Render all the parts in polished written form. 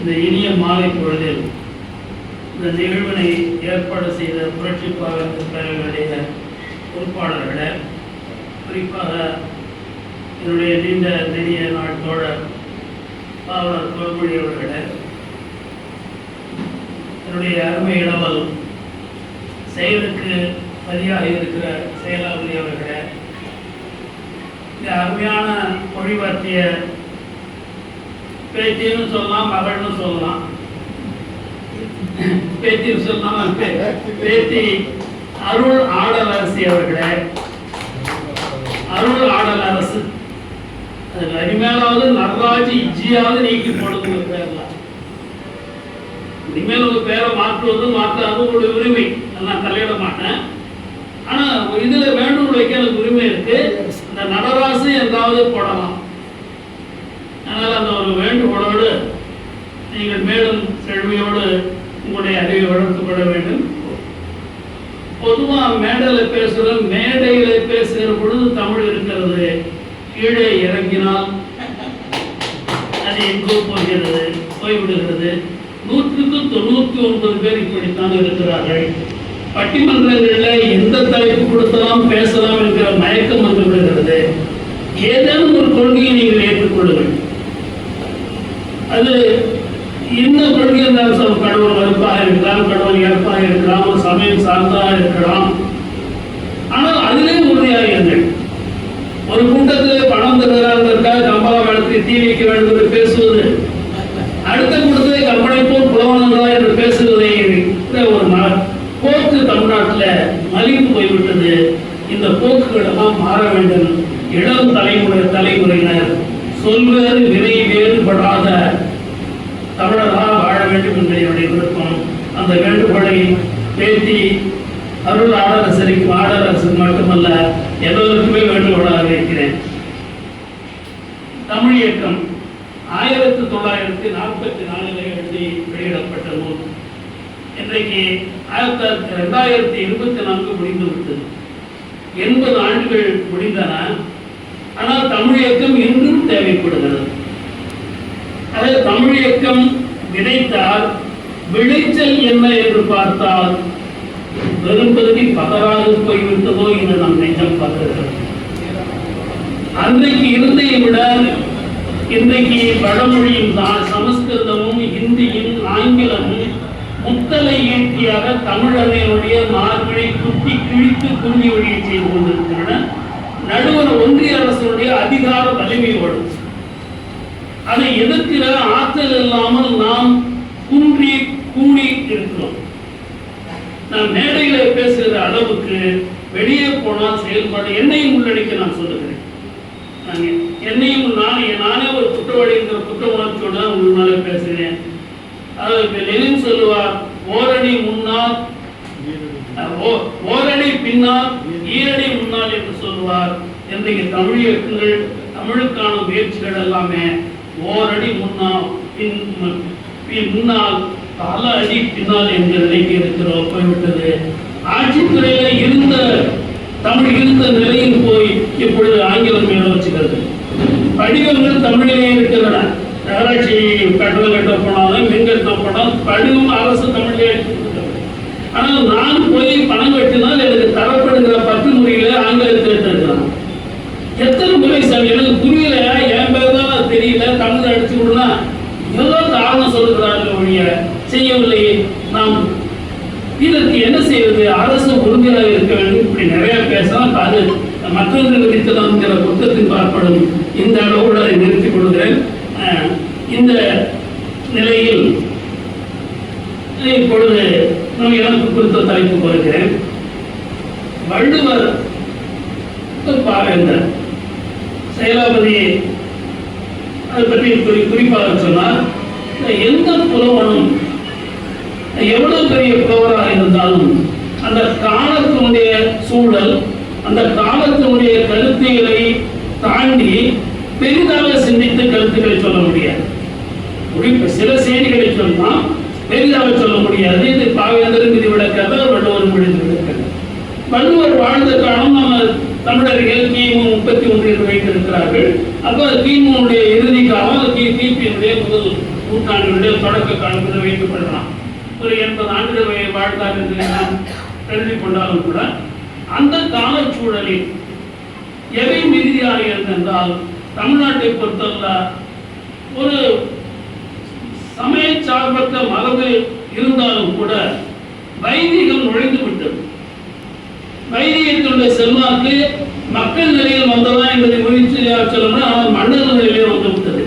இந்த இனிய மாலை பொழுதில் இந்த நிகழ்வினை ஏற்பாடு செய்த புரட்சி பாவேந்தர் பேரவையுடைய பொறுப்பாளர்களே, குறிப்பாக என்னுடைய நீண்ட நெடிய நாள் தோழர் பாவலர் தோல்மொழி அவர்களே, என்னுடைய அருமை இளவல் செயலுக்கு சரியாக இருக்கிற செயலாளி அவர்களே, இந்த அருமையான மொழிபற்றிய பேத்தின்னு சொல்லலாம், மகள்னு சொல்லலாம், பேத்தின்னு சொல்லலாம், பேத்தி அருள் ஆடல் அரசி அவர்களே, அருள் ஆடல் அரசு அது இனிமேலாவது நடராஜ் இஜ்ஜியாவது நீக்கி போடுங்க பேர்லாம். இனிமேல் உங்க பேரை மாற்றுவது மாற்றாது உங்களுடைய உரிமை, நான் தலையிட மாட்டேன். ஆனா இதுல வேண்டுகோள் வைக்க எனக்கு உரிமை இருக்கு. இந்த நடராசு என்றாவது போடலாம். அதனால அந்த ஒரு வேண்டுகோளோடு நீங்கள் மேலும் செழுமையோடு உங்களுடைய அறிவை வளர்த்துக் கொள்ள வேண்டும். பொதுவா மேடையில பேசுகிற பொழுது தமிழ் இருக்கிறது, கீழே இறங்கினால் அது எங்கோ போகிறது, போய்விடுகிறது. 199 பேர் இப்படித்தான் இருக்கிறார்கள். பட்டிமன்றங்களில் எந்த தலைப்பு கொடுத்தாலும் பேசலாம் என்கிற மயக்கம் வந்து விடுகிறது. ஏதேனும் ஒரு கொள்கையை நீங்கள் ஏற்றுக்கொள்ளுங்கள். அது இந்த கொள்கை இருந்தாலும் கடவுள் மறுப்பாக இருக்கலாம், கடவுள் ஏற்பாக இருக்கலாம், ஒரு சமயம் சார்ந்தாக இருக்கலாம். ஆனால் அதிலே உறுதியாக இருங்கள். ஒரு கூட்டத்தில் பணம் தருகிறார்கள், கம்பள வளர்த்து தீ வைக்க வேண்டும் என்று பேசுவது, அடுத்த கூட்டத்தை கம்பளை போல் புலவனங்களா என்று பேசுவதை ஒரு போக்கு தமிழ்நாட்டில் மலிந்து போய்விட்டது. இந்த போக்குகள் எல்லாம் மாற வேண்டும். இளம் தலைமுறையினர் சொல்வேறு விரை வேறுபடாத தமிழராக வாழ வேண்டும் என்ற என்னுடைய விருப்பம். அந்த வேண்டுகோளை பேத்தி அருள் ஆடரசருக்கு மட்டுமல்ல எல்லோருக்குமே வேண்டுகோளாக இருக்கிறேன். தமிழ் இயக்கம் 1944 எழுதி வெளியிடப்பட்ட நூல் இன்றைக்கு 2024 முடிந்துவிட்டது. 80 ஆண்டுகள் முடிந்தன. ஆனால் தமிழ் இயக்கம் இன்றும் தேவைப்படுகிறது. அதே தமிழ் இயக்கம் விதைத்தால் விளைச்சல் என்ன என்று பார்த்தால் பெரும்பகுதி பதறாது போய்விட்டதோ என்று நாம் நெஞ்சம் பார்க்கிறது. அன்றைக்கு இருந்தையை விட இன்றைக்கு வடமொழியும் சமஸ்கிருதமும் ஹிந்தியும் ஆங்கிலமும் முத்தலை ஈட்டியாக தமிழர்களுடைய மார்பை குத்தி கிழித்து குறுங்கி வழியை செய்து கொண்டிருக்கின்றன. நடுவர் ஒன்றிய அரசுடைய அதிகார வலிமையோடு அதை எதிர்க்கிற ஆற்றல் இல்லாமல் நாம் குன்றி கூடி இருக்கிறோம். நான் மேடையில பேசுகிற அளவுக்கு வெளியே போனால் செயல்பாடு என்னையும் உள்ளடக்க நான் சொல்லுகிறேன். என்னையும் நானே ஒரு குற்றவாளி என்கிற குற்ற உணர்ச்சியோடு தான் உங்களால பேசுகிறேன். அதாவது லெனின் சொல்லுவார், ஓரணி முன்னால் ஓரணி பின்னால் ஈரணி முன்னால் என்று சொல்லுவார். இன்றைக்கு தமிழ் இயக்கங்கள் தமிழுக்கான முயற்சிகள் எல்லாமே ஓரடி முன்னால் முன்னால் பல அடி பின்னால் என்ற நிலைக்கு இருக்கிறோம் போய்விட்டது. ஆட்சித்துறையில இருந்த தமிழ் இருந்த நிலையில் போய் இப்பொழுது ஆங்கிலம் மேல வச்சுக்கிறது. படிவங்கள் தமிழிலே இருக்கின்றன. நகராட்சி கட்டணம் கட்ட போனாலும் மின்கட்டணம் போனாலும் படிவம் அரசு தமிழே. ஆனால் நான் போய் பணம் கட்டினால் எனக்கு தரப்படுகிற 10 முறையில ஆங்கிலத்தில் எடுத்துருக்கிறான். எத்தனை முறை சார் எனக்கு புரியல, என் பேர் தான் அது தெரியல, தமிழ் அடிச்சு விடுனா ஏதோ காரணம் சொல்லுகிறார்கள் ஒழிய செய்யவில்லை. நாம் இதற்கு என்ன செய்வது? அரசு உறுதியாக இருக்க வேண்டும். இப்படி நிறைய பேசலாம். அது மற்றொன்று விதித்தலாம்ங்கிற புத்தகத்தின் பார்ப்படும். இந்த அளவோடு அதை நிறுத்திக் கொள்கிறேன். இந்த நிலையில் இப்பொழுது நான் எனக்கு குறித்த தலைப்பு போகிறேன். வள்ளுவர் பாவேந்தர் செயலாபதி அதை பற்றி குறிப்பாக சொன்னார். எந்த புலவனும் எவ்வளவு பெரிய புலவராக இருந்தாலும் அந்த காலத்தினுடைய சூழல், அந்த காலத்தினுடைய கருத்துகளை தாண்டி பெரிதாக சிந்தித்து கருத்துக்களை சொல்ல முடியாது. சில செய்திகளை சொல்லலாம், பெரிதாக சொல்ல முடியாது. இது பாவேந்தரும் இது விளக்காத, வள்ளுவரும் விழுந்து விளக்காது. வள்ளுவர் வாழ்ந்த காலம் நம்ம தமிழர்கள் கிமு 31 வைத்திருக்கிறார்கள். அப்போ கிமுடைய இறுதி காலம் கிபியினுடைய முதல் நூற்றாண்டுடைய தொடக்க காலத்தில் வைக்கப்படலாம். ஒரு 80 ஆண்டுகள் வாழ்ந்தார் என்று நாம் எழுதி கொண்டாலும் கூட அந்த காலச்சூழலில் எவை மிகுதியாக இருந்தென்றால் தமிழ்நாட்டை பொறுத்தவரை ஒரு சமய சார்பற்ற மரபு இருந்தாலும் கூட வைதிகம் நுழைந்து விட்டது. வைதிகத்தினுடைய செல்வாக்கு மக்கள் நிலையில் வந்ததா என்பதை முயற்சி சொல்லணும்னா மன்னர் நிலையிலே வந்து விட்டது.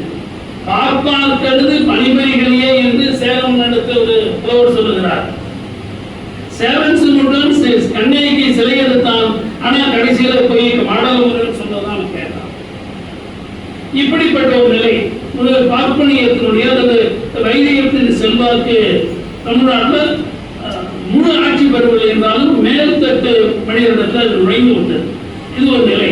பார்ப்பால் கருது பணிபெறிகளையே என்று சேலம் நடத்த ஒரு புலவர் சொல்லுகிறார். சேவன் சுமுடன் கண்ணகிக்கு சிலை எடுத்தான், ஆனா கடைசியில போய் மாடலமுடன் சொன்னதான் கேட்டான். இப்படிப்பட்ட ஒரு நிலை பார்ப்பனியத்தினுடைய வைதிகத்தின் செல்வாக்கு தமிழ்நாட்டில் முழு ஆட்சி பெறவில்லை என்றாலும் மேல்தட்டு மனிதர்கள் அது நுழைந்து விட்டது. இது ஒரு நிலை.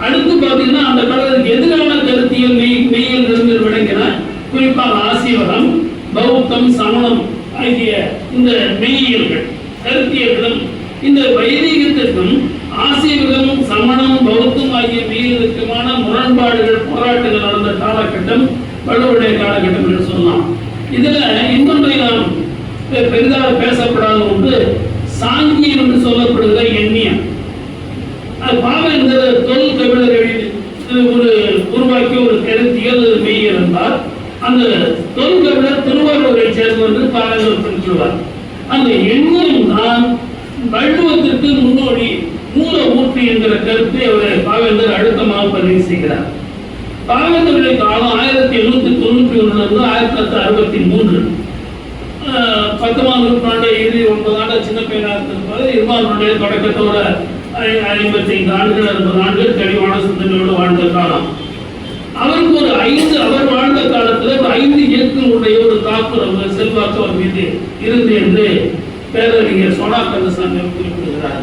அடுத்து பார்த்தீங்கன்னா அந்த காலத்துக்கு எதிரான கருத்தியல் மெய்யில் இருந்து விளங்கின குறிப்பாக ஆசீவகம், பௌத்தம், சமணம் ஆகிய இந்த மெய்யியல்கள் கருத்தியல்களும் இந்த வைதிகத்திற்கும் ஆசீவகம், சமணம், பௌத்தம் ஆகிய மெய்யியலுக்குமான முரண்பாடுகள் போராட்டங்கள் நடந்த காலகட்டம் வலுவுடைய காலகட்டம் என்று சொல்லலாம். இதுல இன்னொன்றை நாம் பெரிதாக பேசப்படாத ஒன்று சாங்கியம் என்று சொல்லப்படுகிற எண்ணியம். அது பாவேந்தர் தொல் கபிலர் ஒரு உருவாக்கிய ஒரு கருத்தியல் மெய்யியல் என்றால் அந்த தொல் கபிலர் திருவாரூரை சேர்ந்தவர் என்று பாவேந்தர் குறிப்பிடுவார். அந்த எண்ணியம் தான் வள்ளுவத்திற்கு முன்னோடி மூல ஊற்றி என்கிற கருத்தை அவர் பாவேந்தர் அழுத்தமாக பதிவு செய்கிறார். பாவேந்தருடைய காலம் 1891 1963. 10ஆம் நூற்றாண்டு இறுதி 9 ஆண்டு சின்ன பையனாக இருந்திருப்பாரு. 20ஆம் நூற்றாண்டு தொடக்கத்தோட 55 ஆண்டுகள் 60 ஆண்டுகள் தெளிவான சிந்தனையோடு வாழ்ந்த காலம். அவருக்கு ஒரு 5 அவர் வாழ்ந்த காலத்தில் ஒரு 5 இயக்கங்களுடைய ஒரு தாக்குதல் செல்வாக்கு அவர் மீது இருந்து என்று பேரறிஞர் சோனா கந்தசாமி குறிப்பிடுகிறார்.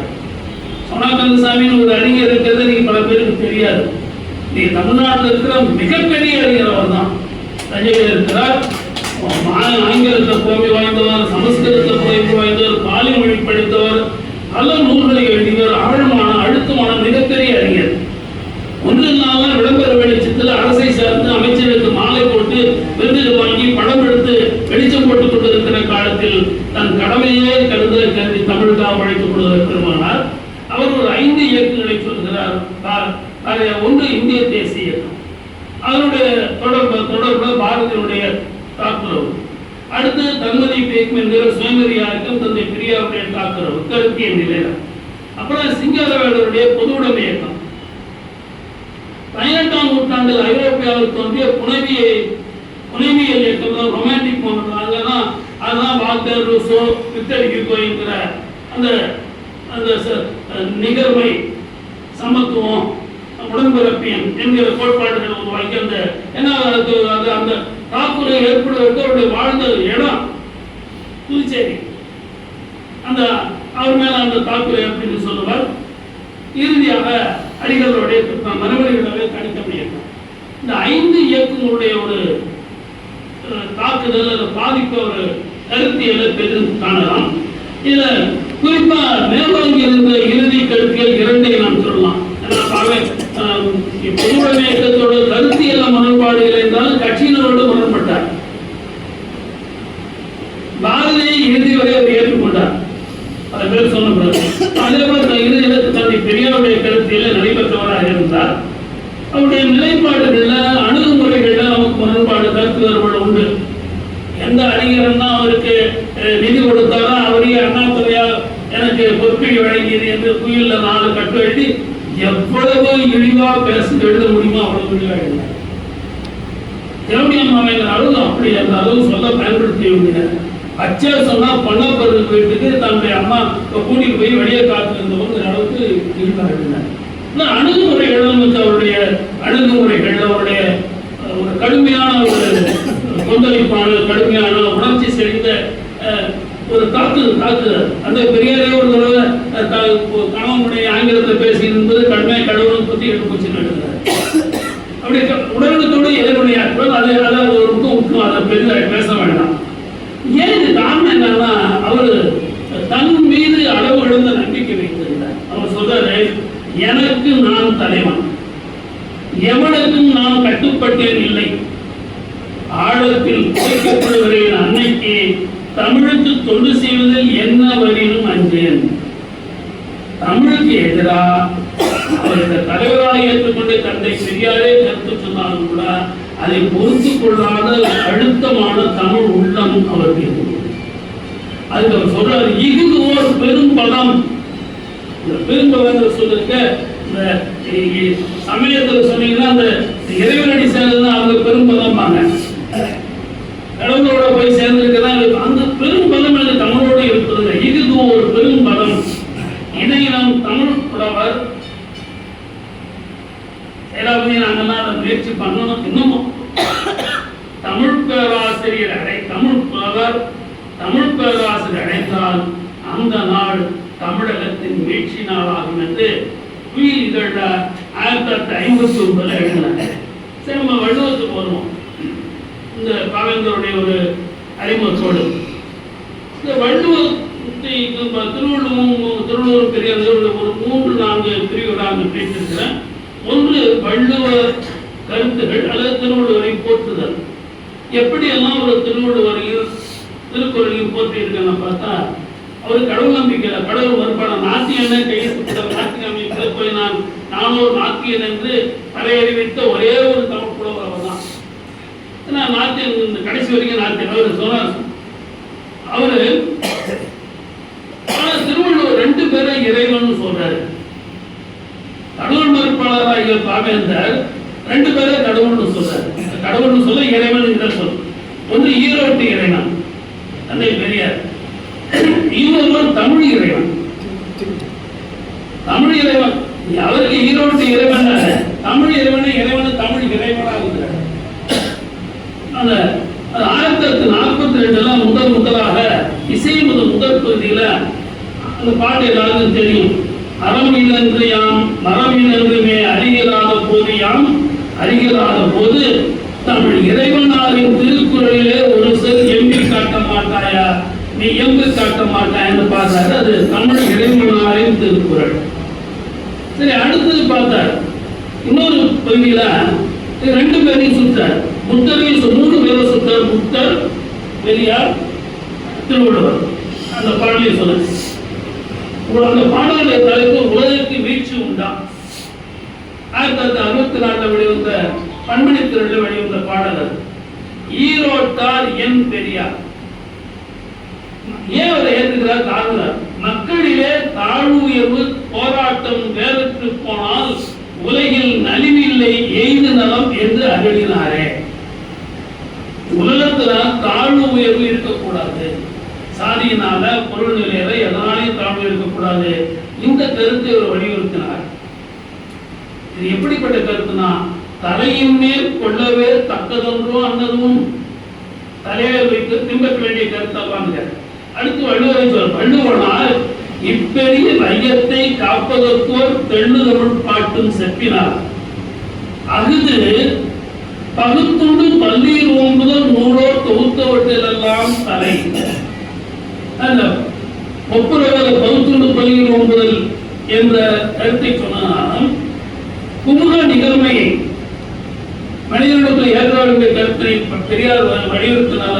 சோனா கந்தசாமியின் ஒரு அறிஞர் இருக்கிறது நீங்க பல பேருக்கு தெரியாது. நீ தமிழ்நாட்டில் இருக்கிற மிகப்பெரிய அறிஞர் அவர் தான். தஞ்சையில் இருக்கிறார். ஆங்கிலத்தை புலமை வாய்ந்தவர், சமஸ்கிருதத்தை புலமை வாய்ந்தவர், பாலி மொழி படித்தவர், பல நூல்களை எழுதியவர், ஆழமான அழுத்தமான மிகப்பெரிய அறிஞர். ஒன்று நாள் விளம்பர வெளிச்சத்தில் அரசை சார்ந்து அமைச்சருக்கு மாலை போட்டு விருதுகள் வாங்கி படம் எடுத்து வெளிச்சம் போட்டுக் கொண்டிருக்கிற காலத்தில் தன் கடமையே கருதி தமிழுக்காக உழைத்துக் கொண்டிருக்கிறார். அவர் ஒரு 5 இயக்கங்களை சொல்கிறார். ஒன்று இந்திய தேசிய இயக்கம், அதனுடைய தொடர்பு பாரதியுடைய தாக்குறவு. அடுத்து தன்மதி இயக்கம் என்கிற சுயமரியா இயக்கம் தந்தை பெரியாருடைய தாக்குறவு கருத்திய நிலையில. அப்புறம் சிங்களவர்களுடைய பொதுவுடைமை இயக்கம். 18ஆம் நூற்றாண்டில் ஐரோப்பியாவில் தோன்றிய புனைவியல் இயக்கம் தான் ரொமான்டிக் மூமெண்ட். அதுதான் வால்டர் ரூசோ, விக்டர் ஹியூகோ என்கிற அந்த நிகழ்வை, சமத்துவம், உடன்பிறப்பியம் என்கிற கோட்பாடுகள் உருவாக்கி அந்த அந்த தாக்குதலை ஏற்படுவதற்கு அவருடைய வாழ்ந்த இடம் புதுச்சேரி. அந்த அவர் மேல அந்த தாக்குதலை அப்படின்னு சொல்லுவார். இறுதியாக அடிகளுடைய மரபணிகளாகவே கணிக்க முடியும். இந்த 5 இயக்கங்களுடைய ஒரு தாக்குதல் அதை பாதிக்க ஒரு கருத்தியலை பெரிதும் காணலாம். இதுல குறிப்பா மேலோங்கி இருந்த இறுதி கருத்தியல் 2ஐ நாம் சொல்லலாம். பொதுவுடைமை இயக்கத்தோட கருத்தியல் முரண்பாடுகள் என்றால் கட்சியினரோடு முரண்பட்டார். பாரதியை இறுதி வரை அவர் ஏற்றுக்கொண்டார். அதை பேர் சொன்ன அதே போல இறுதியில் தந்தை பெரியாருடைய கருத்தியல நடைபெற்றவராக இருந்தார். அவருடைய நிலைப்பாடுகள்ல அணுகுமுறைகள்ல நமக்கு முரண்பாடு, கருத்து வேறுபாடு உண்டு. எந்த அறிஞர்னா அவருக்கு நிதி கொடுத்தாரோ அவரையே அண்ணாதுரையா எனக்கு பொற்கழி வழங்கியது என்று குயில்ல 4 கட்டு எழுதி எவ்வளவு இழிவா எழுத முடியுமோ அவ்வளவு இழிவா எழுதினார். திரௌபதி அம்மாவின் அளவு அப்படி அந்த அளவு சொல்ல பயன்படுத்தி விடுகிறார். அச்சா சொன்னா பொன்னப்பர்கள் வீட்டுக்கு தன்னுடைய அம்மா கூட்டிட்டு போய் வெளியே காத்து இருந்தவங்க அளவுக்கு இழிவா எழுதினார். அணுகுமுறைகள் அவருடைய அணுகுமுறைகள் அவருடைய ஒரு கடுமையான ஒரு கொந்தளிப்பான கடுமையான உணர்ச்சி செறிந்த ஒரு தாக்குதல். அந்த பெரியாரே ஒரு தடவை கணவனுடைய ஆங்கிலத்தை பேசி இருந்தது கடுமையாக கடவுளை பற்றி எடுப்புச்சு நடந்தார். அப்படி உடனத்தோடு எதிர்மறையாக்குவது அதை ஒரு முக்கம் அதை பெரிதாக பேச வேண்டாம். ஏன் இது காரணம் என்னன்னா அவர் தன் மீது அளவு எழுந்த நம்பிக்கை வைத்திருந்தார். அவர் சொல்றாரு, எனக்கு நான் தலைவன், எவனுக்கும் நான் கட்டுப்பட்டேன் இல்லை. ஆழத்தில் புதைக்கப்படுகிறேன் அன்னைக்கு தமிழுக்கு தொண்டு செய்வதில் என்ன வரினும் அஞ்சேன். தமிழுக்கு எதிராக அவருடைய தலைவராக ஏற்றுக்கொண்ட தந்தை பெரியாரே கருத்து சொன்னாலும் கூட அதை பொறுத்து கொள்ளாத அழுத்தமான தமிழ் உள்ளம் அவருக்கு இருந்தது. அதுக்கு அவர் சொல்றாரு, இது ஒரு பெரும் பலம். இந்த பெரும்பலம் சொல்லிருக்க இந்த சமயத்தில் சொன்னீங்கன்னா அந்த இறைவனடி சேர்ந்தது அவங்க பெரும்பலம்பாங்க. கடவுளோட போய் சேர்ந்திருக்கதான் அந்த பெரும் பலம் என்று தமிழோடு இருப்பது. இது ஒரு பெரும் பலம். இதை நாம் தமிழ் புலவர் செயலாபதி நாங்கெல்லாம் அதை முயற்சி பண்ணணும். இன்னமும் தமிழ் பேராசிரியர் தமிழ் புலவர் தமிழ் பேராசிரியர் அடைந்தால் அந்த நாள் தமிழகத்தின் மீட்சி நாளாகும் என்று குயில் இதழ 1959 எழுதினாங்க. சரி, நம்ம வள்ளுவத்துக்கு வருவோம். இந்த பாவேந்தருடைய ஒரு அறிமுகத்தோடு இந்த வள்ளுவத்தை திருவள்ளுவர் பெரியார் ஒரு 3-4 பிரிவுகளாக பிரித்திருக்கிறேன். ஒன்று வள்ளுவ கருத்துகள் அல்லது திருவள்ளுவரை போற்றுதல். எப்படியெல்லாம் ஒரு திருவள்ளுவரையும் திருக்குறளையும் போற்றி இருக்கேன்னு பார்த்தா, அவர் கடவுள் நம்பிக்கை கடவுள் மறுப்பான நாத்தியனை கையெழுத்து நாத்திய அமைப்பில் போய் நானோ நாத்தியன் என்று தலையறிவித்த ஒரே ஒரு தமிழ் புலவர் அவர் தான். ஏன்னா நாத்தியன் இந்த கடைசி வரைக்கும் நாத்தியன் அவர் சொன்னார். அவரு திருவள்ளுவர் 2 பேரை இறைவன் சொல்றாரு. கடவுள் மறுப்பாளராக பாவேந்தர் 2 பேரை கடவுள்னு சொல்றாரு. கடவுள்னு சொல்ல இறைவன் என்ற சொல். ஒன்று ஈரோட்டு இறைவன் தந்தை பெரியார், இன்னொருவர் தமிழ் இறைவன். தமிழ் இறைவன் அவருக்கு ஈரோட்டு இறைவன் தமிழ் இறைவனை இறைவன் தமிழ் இறைவனாக இருக்கிறார். அந்த 1942 முதலாக இசை முதல் பகுதியில அந்த பாட்டு எல்லாருக்கும் தெரியும். அறம் இழந்து யாம் மரம் இழந்துமே அறிகிறாத போது யாம் அறிகிறாத போது தமிழ் இறைவனாரின் திருக்குறளிலே ஒரு சொல் எம்பி காட்ட மாட்டாயா, நீ எம்பி காட்ட மாட்டாயன்னு பார்த்தாரு. அது தமிழ் இறைவனாரின் திருக்குறள். சரி, அடுத்தது பார்த்தார் இன்னொரு பகுதியில 2 பேரையும் சுத்தார். புத்தரையும் 3 பேரை சுத்தார். புத்தர், பெரியார், திருவள்ளுவர். அந்த பாடலையும் சொல்ல அந்த பாடலுடைய தலைப்பு உலகிற்கு வீழ்ச்சி உண்டா. 1964 வெளிவந்த பண்பணி திரளில் வெளிவந்த பாடல். ஈரோட்டார் என் பெரியார். ஏன் அவரை ஏற்றுக்கிறார்? காரணம், மக்களிலே தாழ்வு உயர்வு போராட்டம் வேறுற்று போனால் உலகில் நலிவில்லை எய்து நலம் என்று அருளினாரே. உலகத்துல தாழ்வு உயர்வு இருக்கக்கூடாது, சாதியினால பொருள் நிலையில எதனாலையும் தாழ்வு இருக்கக்கூடாது. இந்த கருத்தை அவர் வலியுறுத்தினார். இது எப்படிப்பட்ட கருத்துனா, தலையின் மேல் கொள்ளவே தக்கதொன்றோ அன்னதும் தலையை வைத்து திம்பக்க வேண்டிய கருத்தாங்க. அடுத்து வள்ளுவரை சொல்ல, வள்ளுவனார் இப்பெரிய வையத்தை காப்பதற்கோர் தெள்ளு தமிழ் பாட்டும் செப்பினார். அகுது பகுத்துண்டு பள்ளியில் ஓம்புதல் நூலோர் தொகுத்தவற்றிலெல்லாம் தலை. அல்ல ஒப்புரவர பகுத்துண்டு பள்ளியில் ஓம்புதல் என்ற கருத்தை சொன்னால் குமுக நிகழ்மையை மனிதர்களுக்கு ஏற்றாளுடைய கருத்தை பெரியார் வலியுறுத்தினால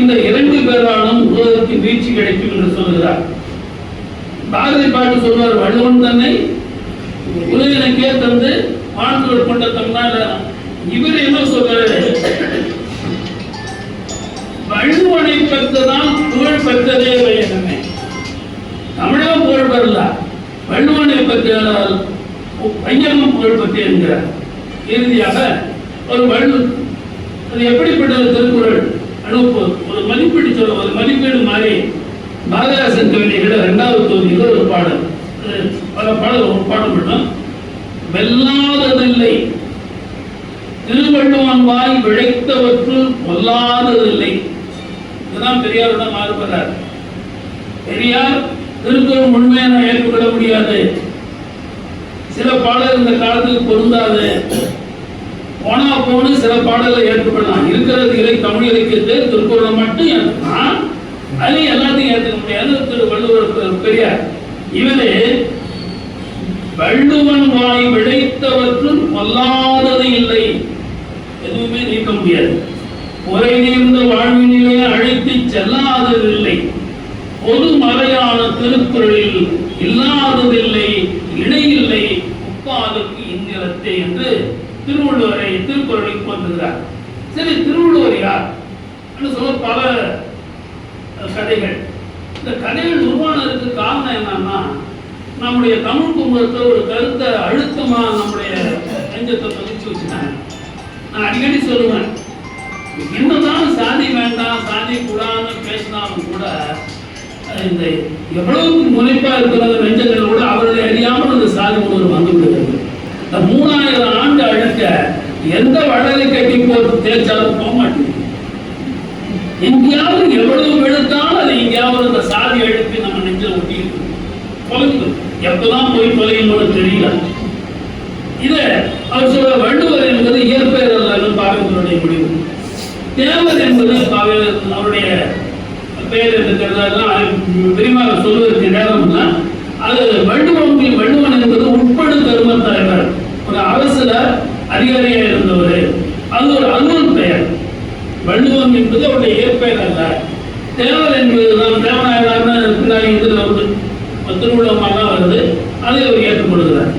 இந்த 2 பேராலும் உலகத்தின் வீழ்ச்சி கிடைக்கும் என்று சொல்கிறார். பாரதி பாட்டு சொல்வார், வள்ளுவன் தன்னை உலகினக்கே தந்து மாணவர்கள் கொண்ட தமிழ்நாடு. இவர் என்ன சொல்றாரு, வள்ளுவனை பெற்றதான் புகழ் பெற்றதே வையகமே. தமிழகம் புகழ் பெறல, வள்ளுவனை பெற்றால் வையகம் புகழ் பெற்ற என்கிறார். இறுதியாக ஒரு அது எப்படிப்பட்ட திருக்குறள் அனுப்பு ஒரு மதிப்பீடு சொல்ல, ஒரு மதிப்பீடு மாதிரி பாரதிதாசன் கவிதைகள 2வது தொகுதியில் ஒரு பாடல், பல பாடல், ஒரு பாடம் மட்டும். வெல்லாததில்லை திருவள்ளுவன் வாய் விளைத்தவற்றுள் கொல்லாததில்லை. இதுதான் பெரியாரோட மாறுபடுறார். பெரியார் திருக்குறள் முழுமையாக ஏற்றுக்கொள்ள முடியாது, சில பாடல் இந்த காலத்துக்கு பொருந்தாது, போனா போன சில பாடலை ஏற்றுக்கொள்ளலாம். இருக்கிறது இலை தமிழ் இலக்கியத்தை திருக்குறளை மட்டும் ஏற்றுக்கலாம், அதையும் எல்லாத்தையும் ஏற்றுக்க முடியாது. திரு வள்ளுவர் பெரியார் இவரே வள்ளுவன் வாய் விளைத்தவற்றுள் கொல்லாதது இல்லை, எதுவுமே நீக்க முடியாது. உரை நீர்ந்த வாழ்வினிலே அழைத்து செல்லாததில்லை, பொது மறையான திருக்குறளில் இல்லாததில்லை, இணையில்லை, உப்பாதற்கு இந்நிலத்தை என்று திருவள்ளுவரை திருக்குறளை போற்றுகிறார். சரி, திருவள்ளுவர் யார் சொல்ல பல கதைகள். இந்த கதைகள் உருவானதுக்கு காரணம் என்னன்னா, நம்முடைய தமிழ் குடும்பத்தை ஒரு கருத்தை அழுத்தமா நம்முடைய நெஞ்சத்தை பதிச்சு வச்சுட்டாங்க. நான் அடிக்கடி சொல்லுவேன், என்னதான் சாதி வேண்டாம் சாதி கூடான்னு பேசினாலும் கூட இந்த எவ்வளவு முனைப்பா இருக்கிற நெஞ்சங்கள் கூட அவர்களை அறியாமல் அந்த சாதி உணர்வு வந்து விடுகிறது. இந்த 3000 ஆண்டு அழுக்க எந்த வடலை கட்டி போட்டு தேய்ச்சாலும் போக மாட்டேங்குது. எங்கேயாவது எவ்வளவு விழுத்தாலும் அது எங்கேயாவது அந்த சாதி அழுப்பி நம்ம நெஞ்சில் ஒட்டி தொலைந்து எப்பதான் போய் தொலையும்னு தெரியல. இதை அவர் சொல்ற வள்ளுவர் என்பது இயற்பெயர் அல்ல பாவேந்தருடைய முடிவு. தேவர் என்பது அவருடைய பெயர் இருக்கிறதெல்லாம் விரிவாக சொல்வதற்கு நேரம் தான். அது வள்ளுவன் என்பது உட்படு தர்ம தலைவர், ஒரு அரசுல அதிகாரியாக இருந்தவர். அது ஒரு அலுவல் பெயர். வள்ளுவன் என்பது அவருடைய இயற்பெயர் அல்ல. தேவர் என்பதுதான் தேவநாயகர் பின்னாடி இதில் வந்து திருவிழமாக வருது, அதை அவர் ஏற்றுக்கொள்கிறார்.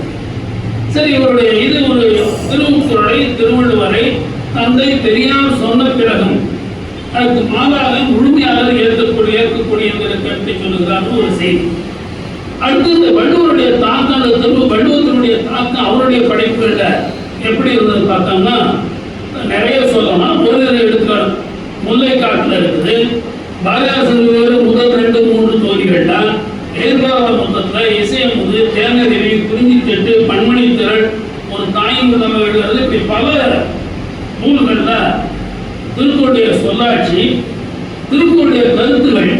சரி, இவருடைய இது ஒரு திருக்குறளை திருவள்ளுவரை தந்தை பெரியார் சொன்ன பிறகும் அதுக்கு மாறாக முழுமையாக ஏற்கக்கூடிய கருத்தை சொல்லுகிறார் ஒரு செய்தி. அடுத்து இந்த வள்ளுவருடைய தாக்கம், வள்ளுவத்தினுடைய தாக்கம் அவருடைய படைப்புகள்ல எப்படி இருந்தது பார்த்தோம்னா நிறைய சொல்லலாம். ஒரு எடுத்துக்காட்டு முல்லைக்காட்டுல இருக்குது. பாரதியாசன் முதல் 2-3 தொகுதிகள் தான். எதிர்பாராத மொத்தத்துல இசையமுது, தேனறிவி, குறிஞ்சி செட்டு, பன்மணி திரள், ஒரு தாயின் உடம்பு எழுதுறது, இப்படி பல நூல்கள்ல திருக்குறளுடைய சொல்லாட்சி, திருக்குறளுடைய கருத்துகள்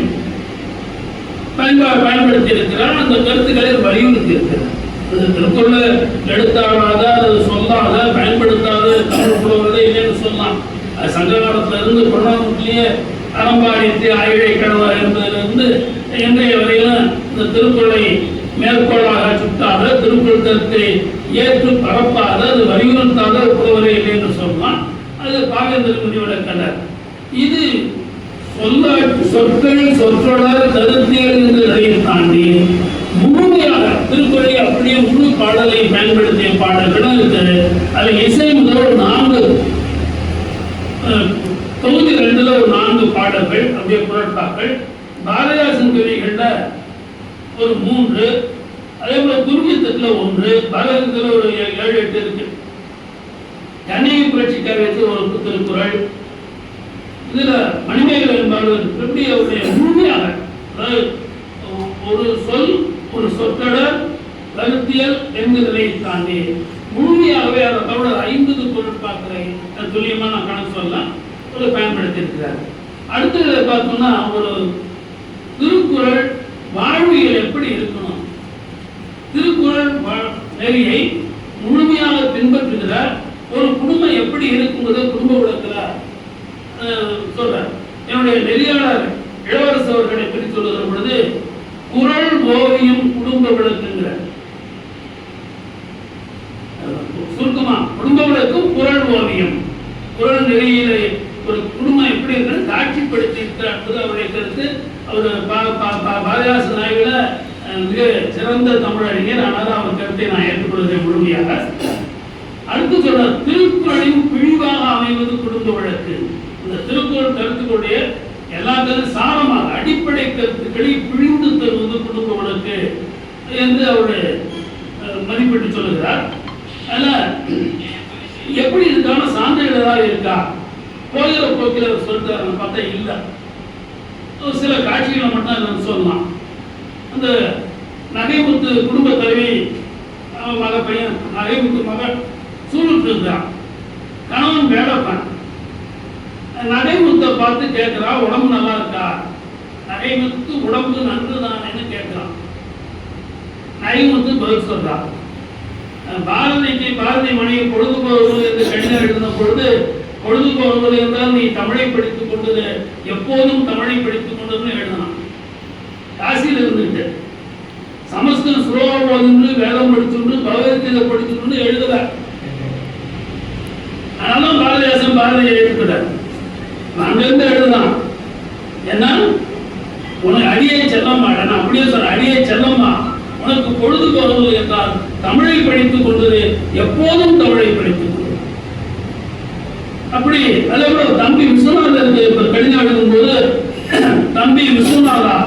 பயன்படுத்தி இருக்கிறார். அந்த கருத்துக்களை வலியுறுத்தி இருக்கிறார். திருக்குறள் எழுத்தாடாத, அது சொல்லாத, பயன்படுத்தாத தமிழ் புலவர்களே இல்லைன்னு சொல்லலாம். அது சங்க காலத்துல இருந்து புறநானூற்றிலேயே அறம்பாடித்து ஆயிழை கடவா என்பதிலிருந்து இன்றைய வரையிலும் இந்த திருக்குறளை மேற்கோளாக சுட்டாத, திருக்குறள் கருத்தை ஏற்று பரப்பாத, அது வலியுறுத்தாத புலவரே இல்லை என்று சொல்லலாம். அது பாவேந்தர் முடிவெடுக்கிறார். இது சொற்கள் சொற்றொடர் கருத்தியல் என்பதை தாண்டி முழுமையாக திருக்குறளை அப்படியே முழு பாடலை பயன்படுத்திய பாடல்களும் இருக்குது. அதில் இசை முதல் 4 தொகுதி 2ல ஒரு 4 பாடல்கள் அப்படியே குரட்டாக்கள். பாரதியாசன் கவிகள்ல ஒரு 3, அதே போல துர்வியத்துல 1, பாரதியத்துல ஒரு 7-8 இருக்கு. கண்ணகி புரட்சி கவியத்தில் ஒரு திருக்குறள். இதுல மணிமேகலை என்பவர் எப்படி அவருடைய முழுமையாக ஒரு சொல், ஒரு சொற்றொடர், கருத்தியல் என்கிறதை தாண்டி முழுமையாகவே அதை தவிர 50 பொருட்பாக்களை துல்லியமா நான் கணக்கு சொல்லலாம் ஒரு பயன்படுத்தி இருக்கிறார். அடுத்தது பார்த்தோம்னா ஒரு திருக்குறள் வாழ்வியல் எப்படி இருக்கணும், திருக்குறள் நெறியை முழுமையாக பின்பற்றுகிற ஒரு குடும்பம் எப்படி இருக்குங்கிறத குடும்ப விளக்கிறார் சொல்றார். என்னுடைய நெறியாளர் இளவரசு அவர்களை பற்றி சொல்லுகிற பொழுது குறள் ஓவியம் குடும்ப விளக்குங்கிறார். சுருக்கமா குடும்ப விளக்கும் குறள் ஓவியம், குறள் நெறியில ஒரு குடும்பம் எப்படி இருக்கிறது காட்சிப்படுத்தி இருக்கிறது அவருடைய கருத்து. அவர் பாரதியாசன் நாயகல மிக சிறந்த தமிழறிஞர். ஆனால் அவர் கருத்தை நான் ஏற்றுக்கொள்கிறேன் முழுமையாக. அடுத்து சொல்ற திருக்குறளின் பிழிவாக அமைவது குடும்ப வழக்கு. இந்த திருக்குறள் கருத்துக்களுடைய எல்லா சாரமாக அடிப்படை கருத்துக்களை பிழிந்து தருவது குடும்ப வழக்கு என்று அவர் மதிப்பிட்டு சொல்லுகிறார். அதனால எப்படி இருக்கான சான்றுகள் ஏதாவது இருக்கா, போகிற போக்கில் அவர் சொல்லிட்டாரு பார்த்தா இல்லை. சில காட்சிகளை மட்டும் சொல்லலாம். அந்த நகைமுத்து குடும்ப தலைவி மக பையன் நகைமுத்து மகள் சூழ்நிட்டு இருந்தான். கணவன் வேலைப்பான். நகைமுத்தை பார்த்து கேட்கிறா, உடம்பு நல்லா இருக்கா? நகைமுத்து உடம்பு நன்று தானேன்னு கேட்கிறான். நகைமுத்து பதில் சொல்றான். பாரதி மணியை பொழுது போவது என்று கடிதம் எழுதின பொழுது, பொழுது போவது என்றால் நீ தமிழை படித்துக் கொண்டது, எப்போதும் தமிழை படித்துக் கொண்டதுன்னு எழுதினான். காசியில் இருந்துட்டு சமஸ்கிருத ஸ்லோகம் வேதம் படிச்சுண்டு பகவத்கீதை படிச்சுட்டு எழுதுறார். அதனால பாரதியாசன் பாரதியை ஏற்றுக்கிறார். அங்கிருந்து எழுதுதான். ஏன்னா உனக்கு அடியே செல்லம்மா, நான் அப்படியே சொல்ற, அடியே செல்லம்மா உனக்கு பொழுது போவது என்றால் தமிழை படித்துக் கொண்டது, எப்போதும் தமிழை படித்துக் கொண்டு. அப்படி அதே போல தம்பி விஸ்வநாதருக்கு இப்ப கடிதம் எழுதும் போது, தம்பி விஸ்வநாதா,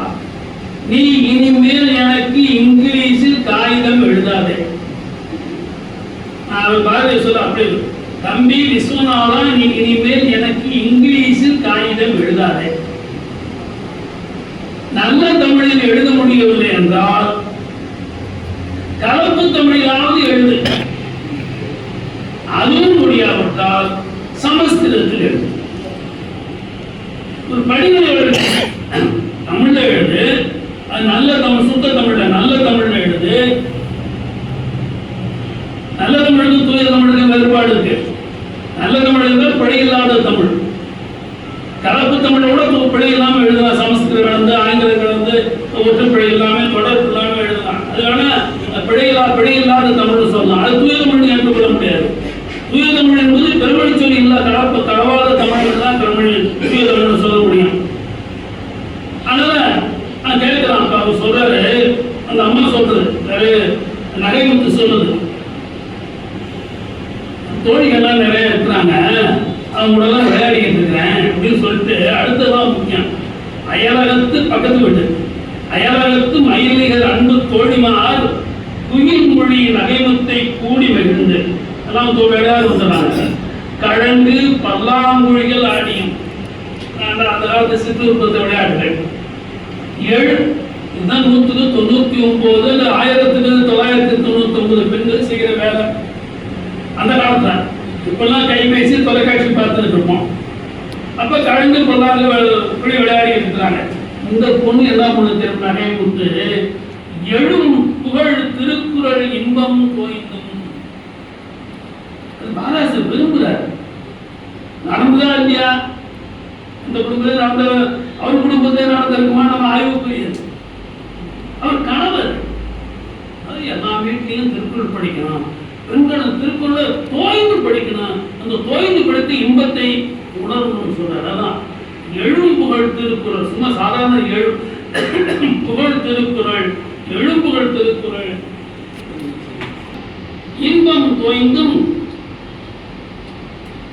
நீ இனிமேல் எனக்கு இங்கிலீஷில் காகிதம் எழுதாதே. அவர் பாரதிய சொல்ல அப்படி, தம்பி விஸ்வநாதா, நீ இனிமேல் எனக்கு இங்கிலீஷில் காகிதம் எழுதாதே. நல்ல தமிழில் எழுத முடியவில்லை என்றால் கலப்பு தமிழிலாவது எழுது, அதுவும் முடியாவிட்டால் சமஸ்கிருதத்தில் எழுது. ஒரு படிநிலை எழுது, தமிழ்ல எழுது, அது நல்ல தமிழ், சுத்த தமிழ்ல நல்ல தமிழ்ல எழுது. நல்ல தமிழுக்கு தூய தமிழுக்கு வேறுபாடு இருக்கு. நல்ல தமிழ் என்றால் பிழை இல்லாத தமிழ். கலப்பு தமிழை விட பிழை இல்லாம எழுதலாம். சமஸ்கிருதம் கலந்து, ஆங்கிலம் கலந்து, ஒற்று பிழை இல்லாம, தொடர்பு இல்லாம எழுதலாம். அதுக்கான பிழை இல்லாத தமிழ் சொல்லலாம். அது தூய தமிழ் ஏற்றுக்கொள்ள முடியாது. தூய தமிழ் என்பது பெருமொழி சொல்லி இல்ல, கலவாத தமிழ் தான் பெருமொழி தூய தமிழ் சொல்ல முடியும். அதனால நான் கேட்கிறேன், அவர் சொல்றாரு, அந்த அம்மா சொல்றது, நகைமுத்து சொல்லுது, தோழிகள்லாம் நிறைய இருக்கிறாங்க, அவங்களெல்லாம் விளையாடிக்கிட்டு இருக்கிறேன் அப்படின்னு சொல்லிட்டு அடுத்ததான் முக்கியம். அயலகத்து பக்கத்து வீட்டு அயலகத்து மயிலிகள் அன்பு தோழிமார் குயில் மொழி நகைமுத்தை கூடி மகிழ்ந்து எல்லாம் விளையாட வந்துடுறாங்க. கழங்கு பல்லாங்குழிகள் ஆடியும் அந்த காலத்து சிற்றுற்பத்தை விளையாடுகள் 7 இதுதான் 199 1999 பெண்கள் செய்கிற வேலை அந்த காலத்துல. இப்பெல்லாம் கைபேசி தொலைக்காட்சி பார்த்துட்டு இருப்போம். அப்ப கழங்கு பல்லாங்கு விளையாடி இருக்கிறாங்க. இந்த பொண்ணு என்ன பண்ண தெரியும், நகைமுத்து, எழும் புகழ் திருக்குறள் இன்பம் கோய்ந்தும். பாராசு விரும்புறார். நடந்துதா இல்லையா? இந்த குடும்பத்தில் நடந்த, அவர் குடும்பத்தை நடந்திருக்குமா நம்ம ஆய்வு புரியுது. அவர் கணவர், அது எல்லா வீட்லையும் திருக்குறள் படிக்கணும், பெண்களும் திருக்குறளை தோய்ந்து படிக்கணும், அந்த தோய்ந்து படித்து இன்பத்தை உணரணும்னு சொல்றாரு. அதான் எழும் புகழ் திருக்குறள், சும்மா சாதாரண புகழ் திருக்குறள், எழும்புகழ் திருக்குறள் இன்பம் தோய்ந்தும்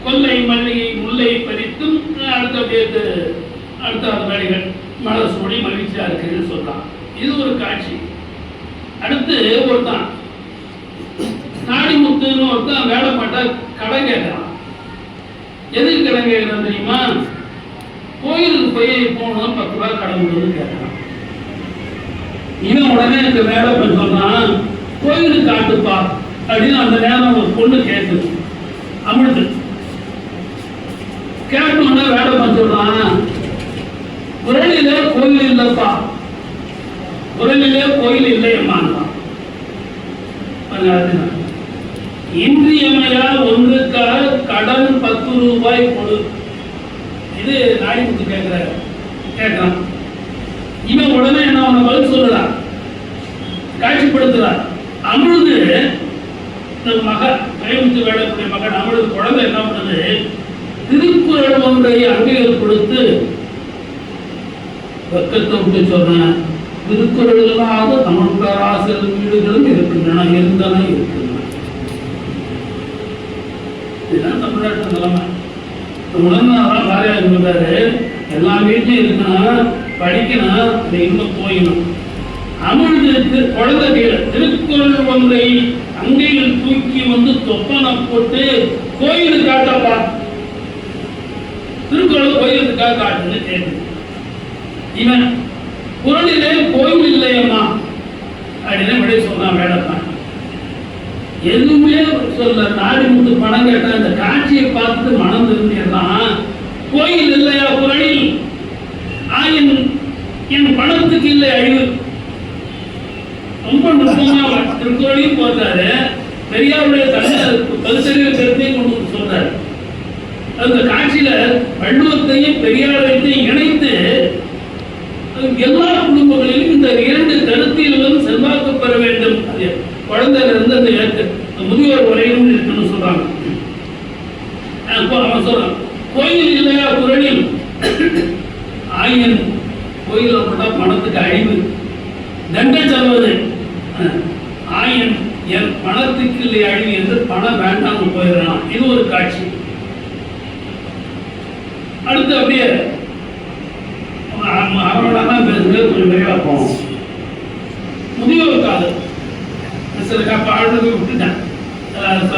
கொல்லை மல்லிகை முல்லை பறித்தும் அடுத்த வேலைகள் மலர் சூடி மகிழ்ச்சியா இருக்குன்னு சொல்லலாம். இது ஒரு காட்சி. அடுத்து ஒருத்தான் நாடிமுத்துன்னு ஒருத்தன் வேலை பார்த்தா கடன் கேட்கறான். எதுக்கு கடன் கேட்கறான் தெரியுமா? கோயிலுக்கு போய் போகணும், 10 ரூபாய் கடன் கொடுன்னு கேட்கறான். இவன் உடனே எனக்கு வேலை பண்ண சொல்றான், கோயிலுக்கு காட்டுப்பா அப்படின்னு அந்த நேரம் ஒரு பொண்ணு கேட்குது. அமிழ்து கேட்டோன்னா வேலை பண்ண சொல்றான், குரலிலே கோயில் இல்லப்பா, குரலிலே கோயில் இல்லையம்மான். இன்றியமையா ஒன்றுக்காக கடன் 10 ரூபாய் கொடு. இது நாடிமுத்து கேட்கிறான். இவன் உடனே என்ன அவனை பதில் சொல்லுறான், காட்சிப்படுத்துறார். அமிழ்து மகன், நகைமுத்து வேடக்கூடிய மகன் அமிழ்து குழந்தை என்ன பண்ணுது, திருக்குறள் ஒன்றை அங்கீகர் கொடுத்து வெக்கத்தை விட்டு சொல்றேன், திருக்குறள் இல்லாத தமிழ் பேராசிரியர் வீடுகளும் இருக்கின்றன, இருக்கின்றன. இதுதான் தமிழ்நாட்டு நிலைமை. உணர்ந்தாதான் பாரதியார் சொல்றாரு, எல்லா வீட்லையும் இருக்கணும், படிக்கணும், அது இன்னும் போயிடும். அமிழ்துக்கு குழந்தை கீழே திருக்குறள் ஒன்றை அங்கையில் தூக்கி வந்து தொப்பனை போட்டு கோயிலுக்கு காட்டப்பா, திருக்குறள் கோயிலுக்காக காட்டுன்னு கேட்குது. இவன் குரலிலே கோயில் இல்லையம்மா அப்படின்னு விட சொன்னான் வேடத்தான். எதுவுமே சொல்ல. நாடிமுத்து பணம் கேட்டான். இந்த காட்சியை பார்த்துட்டு மனம் திரும்பியதான், கோயில் இல்லையா குரலில், என் பணத்துக்கு இல்லை அழிவு. ரொம்ப நுட்பமா திருக்குறளையும் போட்டாரு, பெரியாருடைய பகுத்தறிவு கருத்தையும் கொண்டு சொல்றாரு. அந்த காட்சியில வள்ளுவத்தையும் பெரியாரையும் இணைத்து எல்லா குடும்பங்களிலும் இந்த 2 கருத்திலும் செல்வாக்கு பெற வேண்டும். குழந்தையில இருந்து அந்த முதியோர் வரையும் இருக்குன்னு சொல்றாங்க. அவன் சொல்றான், கோயில் இல்லையா குரலில் பணம் வேண்டாம்னு போயிடறான். இது ஒரு காட்சி. அடுத்து அப்படியே அவரோட பேசுறது கொஞ்சம் விரைவா போவோம். முதியோர் காலம் சில பாடுறது விட்டுட்டேன்.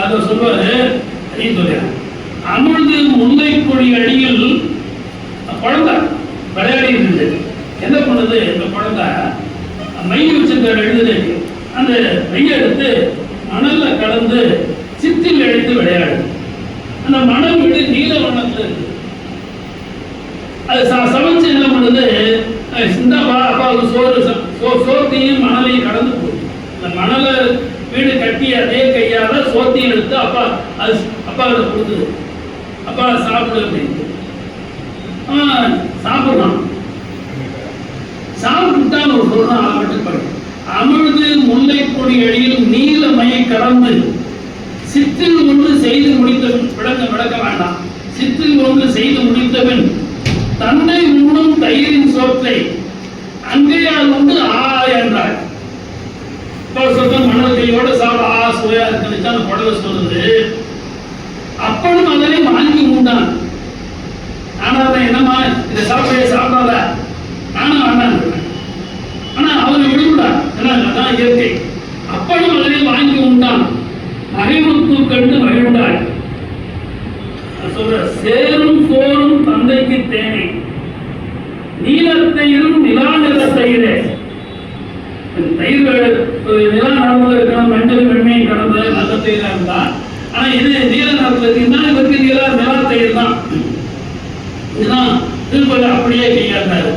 அதை சொல்லுவாரு, அதையும் சொல்றேன். அமிழ்து முல்லை கொடி அடியில் குழந்தை விளையாடி இருந்தது. என்ன பண்ணுது இந்த குழந்தை? மைய வச்சிருக்க எழுதுல அந்த மைய எடுத்து மணல்ல கலந்து சித்தில் எடுத்து விளையாடு. அந்த மணல் வீடு நீல வண்ணத்துல இருக்கு. அது சமைச்சு என்ன பண்ணுது? சிந்தாப்பா அப்பாவுக்கு சோத்தையும் மணலையும் கடந்து போகுது. இந்த மணலை வீடு கட்டி அதே கையால சோத்தையும் எடுத்து அப்பா அது அப்பா கிட்ட கொடுத்துது. அப்பா சாப்பிடு அப்படின்னு சாப்பிடுறான். சாப்பிட்டான்னு ஒரு சொல்றான். ஆகட்டுப்பாடு அமிழ்து முல்லை கொடி அடியில் நீலமையை கடந்து சித்தில் ஒன்று செய்து முடித்தவன் விளக்க வேண்டாம். சித்தில் ஒன்று செய்து முடித்தவன் தன்னை உண்ணும் தயிரின் சோற்றை அங்கேயால் உண்டு என்றார். மணல் கையோட சாப்பிட சுவையா இருக்குன்னு அந்த குடலை சொல்லுது. அப்பனும் அதனை வாங்கி உண்டான். ஆனா என்னமா இதை சாப்பிடாத, நானும் வேண்டான். ஆனா அவரை விடுவிடா, அதான் இயற்கை. அப்பனும் அதனை வாங்கி உண்டான். மகிழ்வுக்கு கண்டு மகிழ்ந்தாள். சொல்ற சேரும் சோறும் தந்தைக்கு தேனை, நீலத்தயிரும் நிலா நிலத்தயிரே. தயிர் நிலா நடந்தது இருக்கணும், மஞ்சள் வெண்மையும் கடந்த நல்ல தயிரா இருந்தா. ஆனா இது நீல நிறத்துல இருக்குன்னா இவருக்கு நிலா தயிர் தான். இதுதான் திருப்பதி அப்படியே கையாண்டாரு.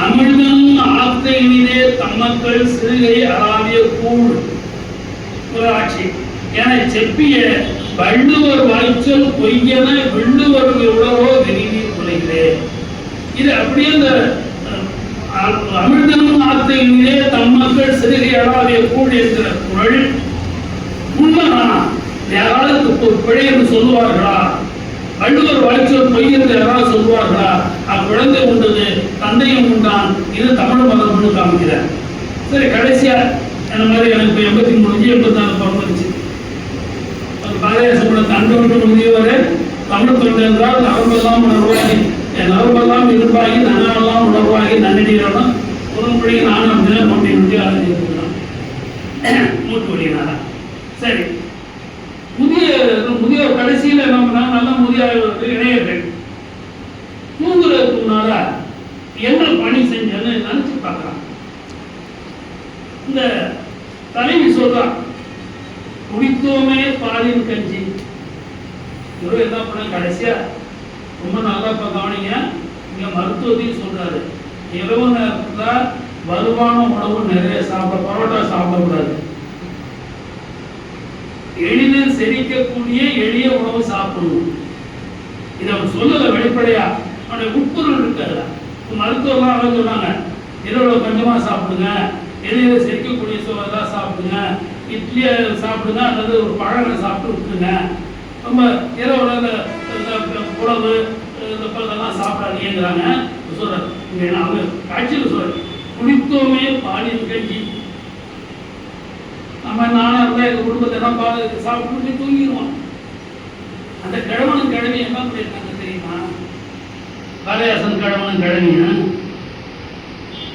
அமிழ்தம் ஆத்தை இனிதே தம்மக்கள் சிறுகை அறாவிய கூழ் ஆட்சி என செப்பிய வள்ளுவர் வாய்ச்சல் பொய்யென வெள்ளுவர் எவ்வளவோ விரிவி குலைகிறேன். இது அப்படியே இந்த அமிழ்தனும் ஆத்தையிலே தம் மக்கள் சிறுகை அறாவிய கூழ் என்கிற குரல் உண்மைதான். யாராவது பிழை என்று சொல்லுவார்களா? வள்ளுவர் வாய்ச்சல் பொய் என்று யாராவது சொல்லுவார்களா? அக்குழந்தை உண்டது, தந்தையும் உண்டான். இது தமிழ் மதம்னு காமிக்கிறார். சரி, கடைசியா என்ன மாதிரி எனக்கு 83 84 பிறந்துச்சு. பாரதியாசப்படத்தை அன்பு முதியவரே தமிழ் தொண்டு என்றால் நரம்பெல்லாம் உணர்வாகி நரம்பெல்லாம் இருப்பாகி நனவெல்லாம் உணர்வாகி நன்னடியோட உடன்படி நானும் தினம் கொண்டு ஆரம்பிச்சிருக்கிறான் மூட்டு வழியினால. சரி, முதியோர் கடைசியில் என்ன பண்ணாங்க? நல்ல முதியோர் இணையர்கள் தூங்குறதுக்கு முன்னால என்ன பணி செஞ்சேன்னு நினைச்சு பார்க்கலாம். இந்த தலைவி சொல்றான், குடித்தோமே பாலின் கஞ்சி. இவரு என்ன பண்ண கடைசியா ரொம்ப நல்லா கவனிங்க. இங்க மருத்துவத்தையும் சொல்றாரு, இரவு நேரத்துல வலுவான உணவு நிறைய பரோட்டா சாப்பிடக்கூடாது. எளிதில் செரிக்கக்கூடிய எளிய உணவு சாப்பிடணும். இதை அவர் சொல்லல வெளிப்படையா, அவனுடைய உட்பொருள் இருக்காது. மருத்துவர்லாம் அவங்க சொன்னாங்க, இரவுல கொஞ்சமா சாப்பிடுங்க, எளிதில் செரிக்கக்கூடிய சோறெல்லாம் சாப்பிடுங்க, இட்லியை சாப்பிடுங்க, அல்லது ஒரு பழங்களை சாப்பிட்டு விட்டுருங்க. ரொம்ப இரவுல உணவு இதெல்லாம் சாப்பிடாதீங்கிறாங்க. சொல்றாரு அவங்க காட்சியில் சொல்றாரு, குடித்தோமே பாலின் கஞ்சி. நம்ம நானும் இருந்தால் எங்கள் குடும்பத்தை எல்லாம் பால் சாப்பிட்டு தூங்கிடுவோம். அந்த கிழவனும் கிழவி என்ன பண்ணியிருக்காங்க தெரியுமா? பாரதியாசன் கிழவனும் கிழவிய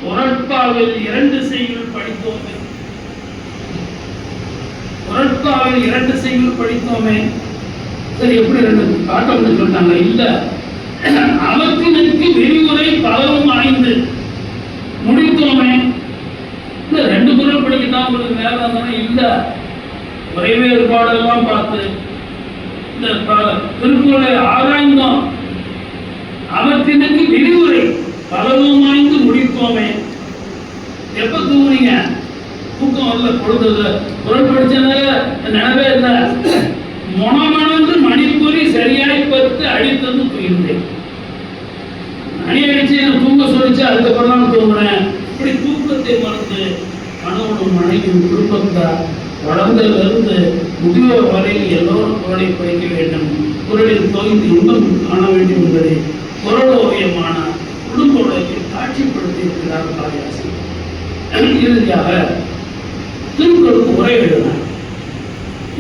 உரட்பாவில் 2 செய்யுள் படித்தோமே. உரட்பாவில் 2 செய்யுள் படித்தோமே. சரி, எப்படி 2 காட்டம்னு சொல்லிட்டாங்க? இல்ல, அவற்றினுக்கு விரிவுரை பலவும் 5 முடித்தோமே. இல்ல 2 குரல் படிக்கத்தான் உங்களுக்கு நேரம் இருந்தாலும் இல்ல, ஒரே வேறுபாடெல்லாம் பார்த்து இந்த திருக்குறளை ஆராய்ந்தோம். அவற்றினுக்கு விரிவுரை பலவும் 5 முடித்தோமே. எப்ப தூங்குனீங்க? தூக்கம் வரல, பொழுது குரல் படிச்சனால நினைவே இல்லை. மொனமணந்து மணிப்பொறி சரியாய் பத்து அடித்தது தூங்கினேன். மணி அடிச்சு தூங்க சொல்லிச்சு, அதுக்கப்புறம் தான் தூங்குனேன். இப்படி தூக்கத்தை மறந்து கணவனும் மனைவியும் குடும்பத்தார் வளர்ந்ததிலிருந்து முதியோர் வரையில் எல்லோரும் குரலை படிக்க வேண்டும், குரலில் தோய்ந்து இன்பம் காண வேண்டும் என்பதை குரலோவியமான குடும்ப உலகில் காட்சிப்படுத்தி இருக்கிறார் பாரதியாசன். இறுதியாக திருக்குறளுக்கு உரை எழுதினார்.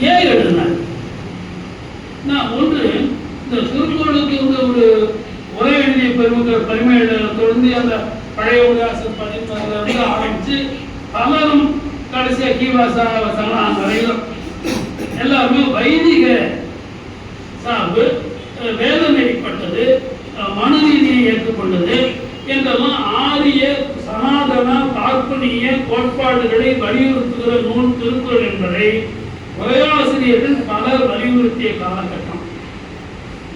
ஏன் எழுதினார்? நான் ஒன்று இந்த திருக்குறளுக்கு வந்து ஒரு உரை எழுதிய பெருமையில தொடர்ந்து அந்த பழைய உதாசம் பதினொன்றுல இருந்து ஆரம்பிச்சு பலரும் கடைசியா கீவாசா வசனம் வரையிலும் எல்லாருமே வைதிக சார்பு வேத நெறிப்பட்டது மனு நீதியை ஏற்றுக்கொண்டது என்றெல்லாம் ஆரிய சனாதன பார்ப்பனிய கோட்பாடுகளை வலியுறுத்துகிற நூல் திருக்குறள் என்பதை உரையாசிரியர்கள் பலர் வலியுறுத்திய காலகட்டம்.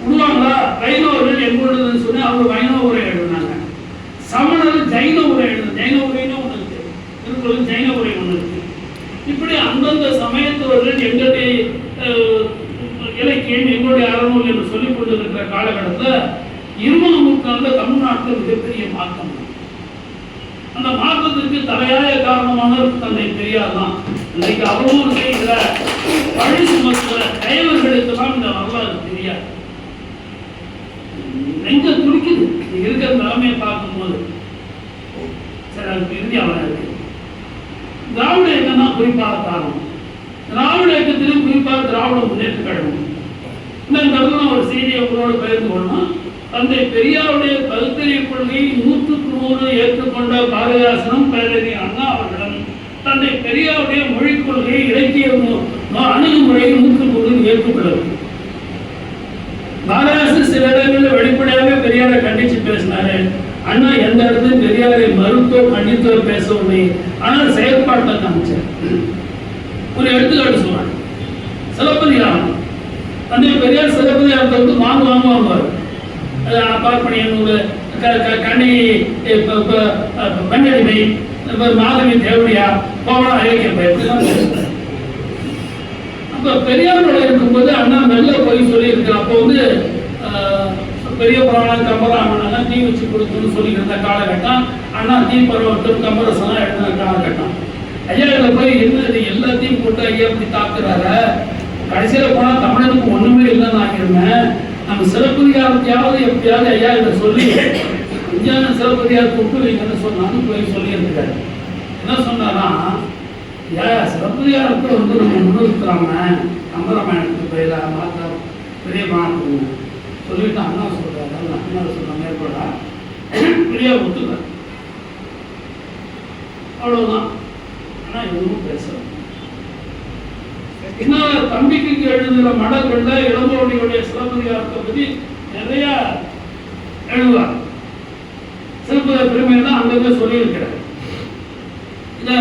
விடுவாங்களா? வைணவர்கள் எங்களுடன் சொன்ன அவர் வைணவ உரை எழுதினாங்க. சமணர் ஜைன உரை எழுதின ஜைன உரைன்னு ஒன்று இருக்கு, திருக்குறள் ஜைன உரை ஒன்று இருக்கு. இப்படி அந்தந்த சமயத்தவர்கள் எங்களுடைய இலக்கியம் எங்களுடைய அறநூல் என்று சொல்லிக் கொண்டிருக்கிற காலகட்டத்தில் 20ஆம் நூற்றாண்டுல தமிழ்நாட்டில் மிகப்பெரிய மாற்றம். அந்த மாற்றத்திற்கு தலையாய காரணமான தந்தை பெரியார் தான். இன்னைக்கு அவ்வளவு செய்கிற பழி சுமத்துகிற கைவர்களுக்கெல்லாம் இந்த வரலாறு தெரியாது. நெஞ்ச துடிக்குது இருக்கிற நிலைமையை பார்க்கும்போது. சரி, அதுக்கு இந்தியாவில் இருக்கு திராவிட இயக்கம் தான் குறிப்பாக காரணம். திராவிட இயக்கத்திலும் குறிப்பாக திராவிட முன்னேற்ற கழகம். இந்த இடத்துல ஒரு செய்தியை உங்களோடு பகிர்ந்து கொள்ளணும். தந்தை பெரியாருடைய பகுத்தறிவு கொள்கையை 100க்கு 100 ஏற்றுக்கொண்ட பாரதிதாசனும் பேரறிஞர் அண்ணா அவர்களும் தந்தை பெரியாருடைய மொழிக் கொள்கையை இலக்கிய அணுகுமுறையை 100க்கு 100 ஏற்றுக்கொள்ளவில்லை. பாரதிதாசன் சில இடங்களில் வெளிப்படையாக பெரியாரை கண்டிச்சு பேசினாரு. அண்ணா எந்த இடத்துலையும் பெரியாரை மறுத்தோ கண்டித்தோ பேசவில்லை. ஆனால் செயற்பாட்டை காமிச்சார். ஒரு எடுத்துக்காட்டு சொல்றாங்க. சிலப்பதிகாரம் தந்தை பெரியார் சிலப்பதிகாரத்தை வந்து வாங்குவாங்க. பார்ப்பனியனோட கண்ணி பெண்ணடிமை மாதவி தேவடியா கோவலா அழைக்க. அப்ப பெரியாரோட இருக்கும்போது அண்ணா மெல்ல போய் சொல்லி இருக்கிற. அப்போ வந்து பெரிய புராணம் கம்பராமன் தீ வச்சு கொடுத்துன்னு சொல்லி இருந்த காலகட்டம். அண்ணா தீ பருவட்டும் கம்பரசம் எழுதின காலகட்டம். ஐயா இதில் போய் என்ன எல்லாத்தையும் போட்டு ஐயா இப்படி தாக்குறாரு. கடைசியில் போனா தமிழனுக்கு ஒண்ணுமே இல்லைன்னு ஆகிருந்தேன். நம்ம சிலப்பதிகாரத்தையாவது எப்படியாவது ஐயா இதை சொல்லி விஞ்ஞான சிலப்பதிகாரத்தை விட்டு வைங்கன்னு சொன்னாலும் போய் சொல்லியிருக்காரு. என்ன சொன்னாரா, சிலப்பதிகாரத்தை வந்து நம்ம முன்னிறுத்துறாம கம்பராமாயணத்துக்கு போயிடா மாத்தா பெரிய பாணத்துக்கு சொல்லிட்டு அண்ணா சொல்றாரு. அண்ணா சொன்ன மேற்கொள்ளா பெரிய ஒத்துக்க அவ்வளவுதான். ஆனா எதுவும் பேசல. இன்னும் தம்பிக்கு எழுதுகிற மடங்கள்ல இளங்கோவடிகளுடைய சிலப்பதிகாரத்தை பற்றி நிறைய எழுதுவார். சிலப்பதிகார பெருமையெல்லாம் அங்கங்க சொல்லியிருக்கிறார். இதை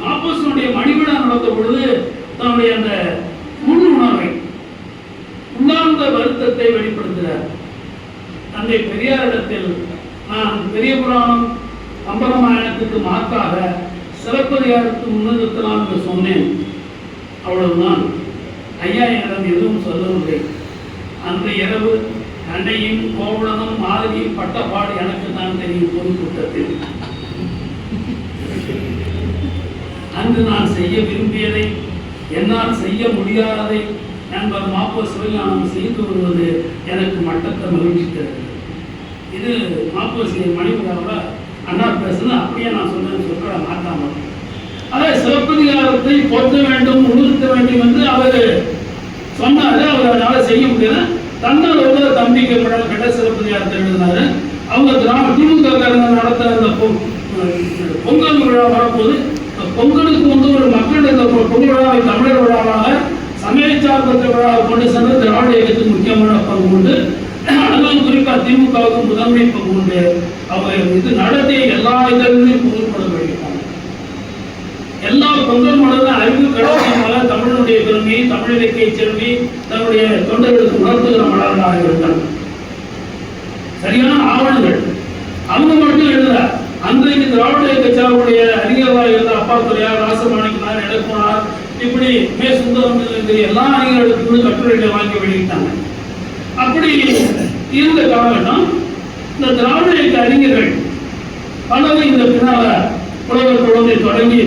மாப்போசனுடைய மணிவிழா நடந்த பொழுது தன்னுடைய அந்த முன் உணர்வை உள்ளார்ந்த வருத்தத்தை வெளிப்படுத்துகிறார். தந்தை பெரியாரிடத்தில் நான் பெரிய புராணம் கம்பராமாயணத்துக்கு மாற்றாக சிலப்பதிகாரத்துக்கு முன்னிறுத்தலாம் என்று சொன்னேன். அவ்வளவுதான். ஐயா என்னிடம் எதுவும் சொல்லவில்லை. அன்று இரவு கண்ணையும் கோவலனும் மாதிரியும் பட்டப்பாடு எனக்கு தான் தெரியும். பொதுக்கூட்டத்தில் அன்று நான் செய்ய விரும்பியதை என்னால் செய்ய முடியாததை நண்பர் மாப்போ சிவஞானம் செய்து வருவது எனக்கு மட்டத்தை மகிழ்ச்சி தருகிறது. இது மாப்போ மணிவிழாவில் அண்ணா பேசுறது அப்படியே நான் சொன்னேன்னு சொல்ற மாட்டாமல் அதை சிலப்பதிகாரத்தை போற்ற வேண்டும் உணர்த்த வேண்டும் என்று அவர் சொன்னாரு. அவர் அதனால செய்ய முடியல. தன்னால் உள்ள தம்பிக்கு படம் கட்ட சிலப்பதிகாரத்தை எழுதினாரு. அவங்க திமுக நடத்த அந்த பொங்கல் விழா வரப்போது பொங்கலுக்கு வந்து ஒரு மக்கள் இந்த பொங்கல் விழாவை தமிழர் விழாவாக சமயச்சார்பற்ற விழாவை கொண்டு சென்ற திராவிட இயக்கத்துக்கு முக்கியமான பங்கு உண்டு. அதுவும் குறிப்பாக திமுகவுக்கு முதன்மை பங்கு உண்டு. அவங்க இது நடத்திய எல்லா இதழிலும் பொருள்பட வேண்டியிருக்காங்க. எல்லா பொங்கல் மலர்ந்த அறிவு கடற்கை தமிழனுடைய பெருமையை தமிழ் இலக்கிய செல்வி தன்னுடைய தொண்டர்களுக்கு உணர்த்துகிற மலர்களாக இருந்தார். சரியான ஆவணங்கள் அவங்க மட்டும் எழுதுற. அன்றைக்கு திராவிட இயக்க சார்புடைய அறிஞர்களாக இருந்த அப்பா துறையார், ராசமாணிக்கனார், எடப்பார், இப்படி மே சுந்தரம் எல்லா அறிஞர்களுக்கு கட்டுரைகளை வாங்கி வெளியிட்டாங்க. அப்படி இருந்த காலகட்டம் இந்த திராவிட இயக்க அறிஞர்கள் பலரும் இந்த பின்னால புலவர் குழந்தை தொடங்கி